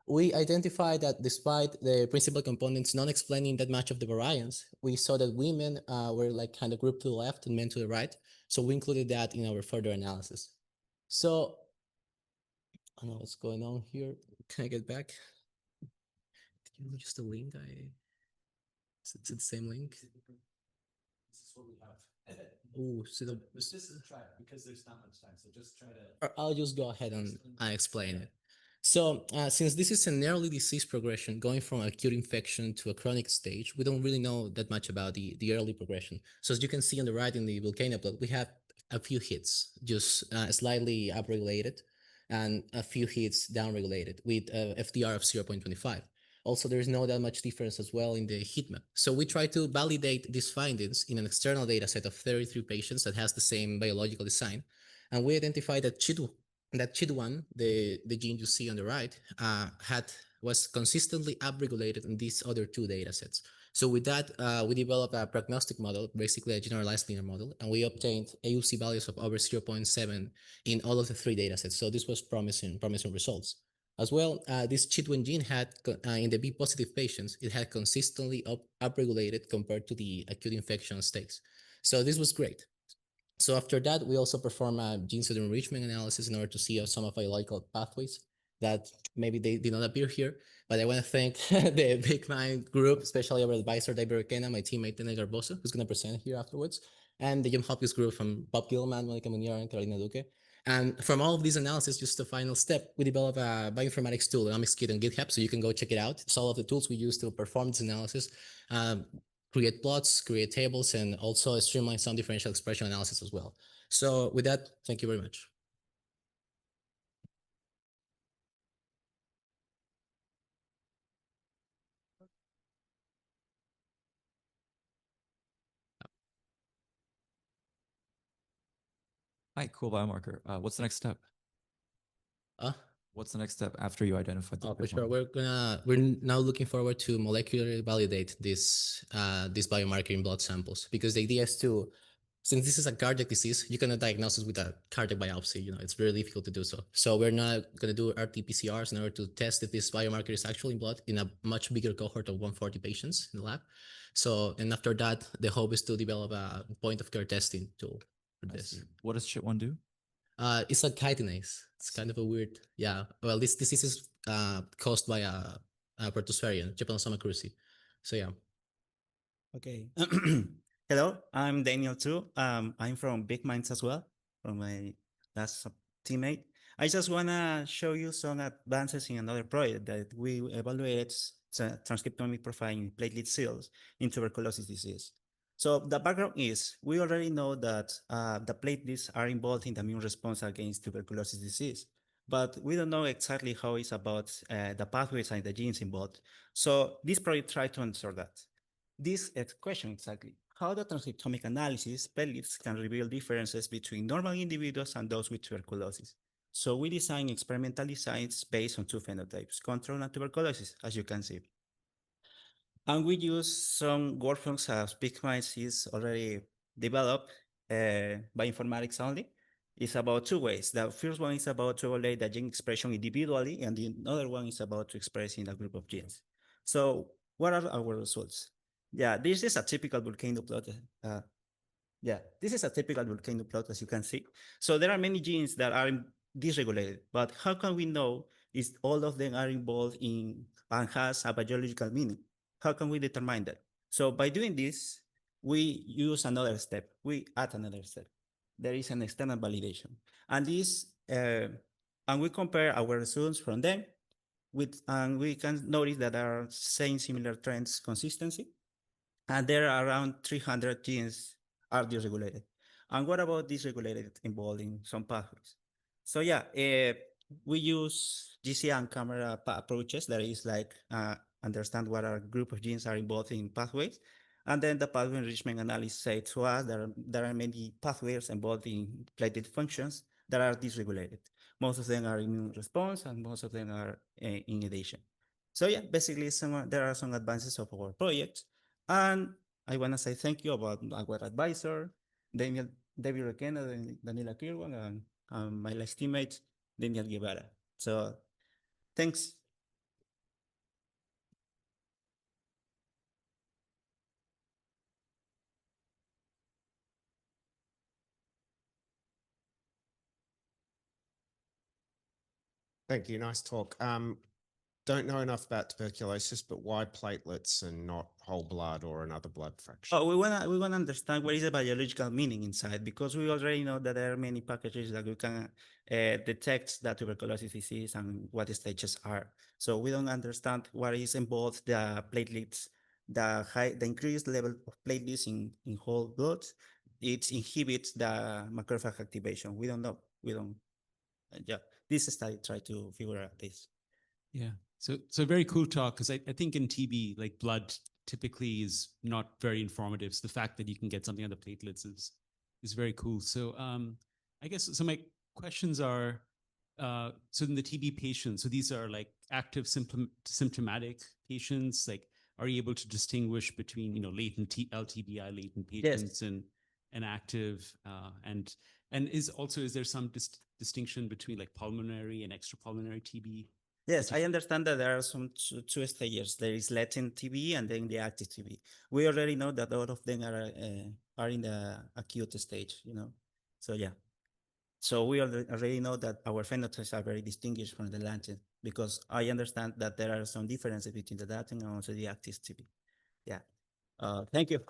We identified that despite the principal components not explaining that much of the variance, we saw that women were like kind of grouped to the left and men to the right. So we included that in our further analysis. So I don't know what's going on here. Can I get back? Just the link. Is it the same link? This is what we have. Oh, so just try it because there's not much time. So just try to. I'll just go ahead and explain it. So since this is an early disease progression going from acute infection to a chronic stage, we don't really know that much about the early progression. So as you can see on the right in the volcano plot, we have a few hits, just slightly upregulated, and a few hits downregulated with FDR of 0.25. Also, there is not that much difference as well in the heat map. So we try to validate these findings in an external data set of 33 patients that has the same biological design. And we identified that CHID1, the gene you see on the right, was consistently upregulated in these other two data sets. So with that, we developed a prognostic model, basically a generalized linear model, and we obtained AUC values of over 0.7 in all of the three data sets. So this was promising results. As well, this CHID1 gene had, in the B positive patients, it had consistently upregulated compared to the acute infection states. So this was great. So after that, we also perform a gene set enrichment analysis in order to see some of biological pathways that maybe they did not appear here. But I want to thank the Big Mind group, especially our advisor, David Requena, my teammate, Nene Garbosa, who's going to present here afterwards, and the John Hopkins group from Bob Gilman, Monica Munier, and Carolina Duque. And from all of these analysis, just the final step, we develop a bioinformatics tool, an omics kit on GitHub, so you can go check it out. It's all of the tools we use to perform this analysis, create plots, create tables, and also streamline some differential expression analysis as well. So with that, thank you very much. Hi, cool biomarker. What's the next step? What's the next step after you identified the For sure. We're now looking forward to molecularly validate this biomarker in blood samples, because the idea is to, since this is a cardiac disease, you cannot diagnose it with a cardiac biopsy. It's very difficult to do so. So we're now going to do RT-PCRs in order to test if this biomarker is actually in blood in a much bigger cohort of 140 patients in the lab. So, and after that, the hope is to develop a point of care testing tool for this. What does SHIT1 do? It's a chitinase. It's kind of a weird, yeah. Well, this disease is caused by a protosphaerian, Trypanosoma cruzi. So yeah. Okay. Hello, I'm Daniel too. I'm from Big Minds as well, from my last teammate. I just wanna show you some advances in another project that we evaluated transcriptomic profiling in platelet cells in tuberculosis disease. So the background is, we already know that the platelets are involved in the immune response against tuberculosis disease, but we don't know exactly how it's about the pathways and the genes involved. So this project tried to answer that. This question exactly, how the transcriptomic analysis platelets can reveal differences between normal individuals and those with tuberculosis. So we designed experimental designs based on two phenotypes, control and tuberculosis, as you can see. And we use some workflows as Big Minds is already developed by informatics only. It's about two ways. The first one is about to evaluate the gene expression individually, and the other one is about to express in a group of genes. So what are our results? Yeah, this is a typical volcano plot. This is a typical volcano plot, as you can see. So there are many genes that are dysregulated, but how can we know if all of them are involved in and has a biological meaning? How can we determine that? So by doing this, we use another step. We add another step. There is an external validation. And this, and we compare our results from them and we can notice that there are similar trends consistency. And there are around 300 genes are dysregulated. And what about dysregulated involved in some pathways? So yeah, we use GC and camera approaches. That is like understand what a group of genes are involved in pathways. And then the pathway enrichment analysis said to us there are many pathways involved in platelet functions that are dysregulated. Most of them are immune response and most of them are in addition. So yeah, basically there are some advances of our project. And I want to say thank you about our advisor, David Requena, Daniela Kirwan, and my last teammate, Daniel Guevara. So thanks. Thank you. Nice talk. Don't know enough about tuberculosis, but why platelets and not whole blood or another blood fraction? Oh, we wanna understand what is the biological meaning inside, because we already know that there are many packages that we can detect that tuberculosis disease and what the stages are. So we don't understand what is involved the platelets, the increased level of platelets in whole blood. It inhibits the macrophage activation. We don't know. We don't. Yeah, this study tried to figure out this. Yeah. So very cool talk, because I think in TB, like blood typically is not very informative. So the fact that you can get something on the platelets is very cool. So I guess so my questions are, so in the TB patients, so these are like active symptomatic patients, like are you able to distinguish between, latent LTBI latent patients and active, and is there some distinction between like pulmonary and extrapulmonary TB? Yes, I understand that there are some two stages. There is latent TB and then the active TB. We already know that all of them are in the acute stage, So yeah. So we already know that our phenotypes are very distinguished from the latent because I understand that there are some differences between the datum and also the active TB. Yeah. Thank you.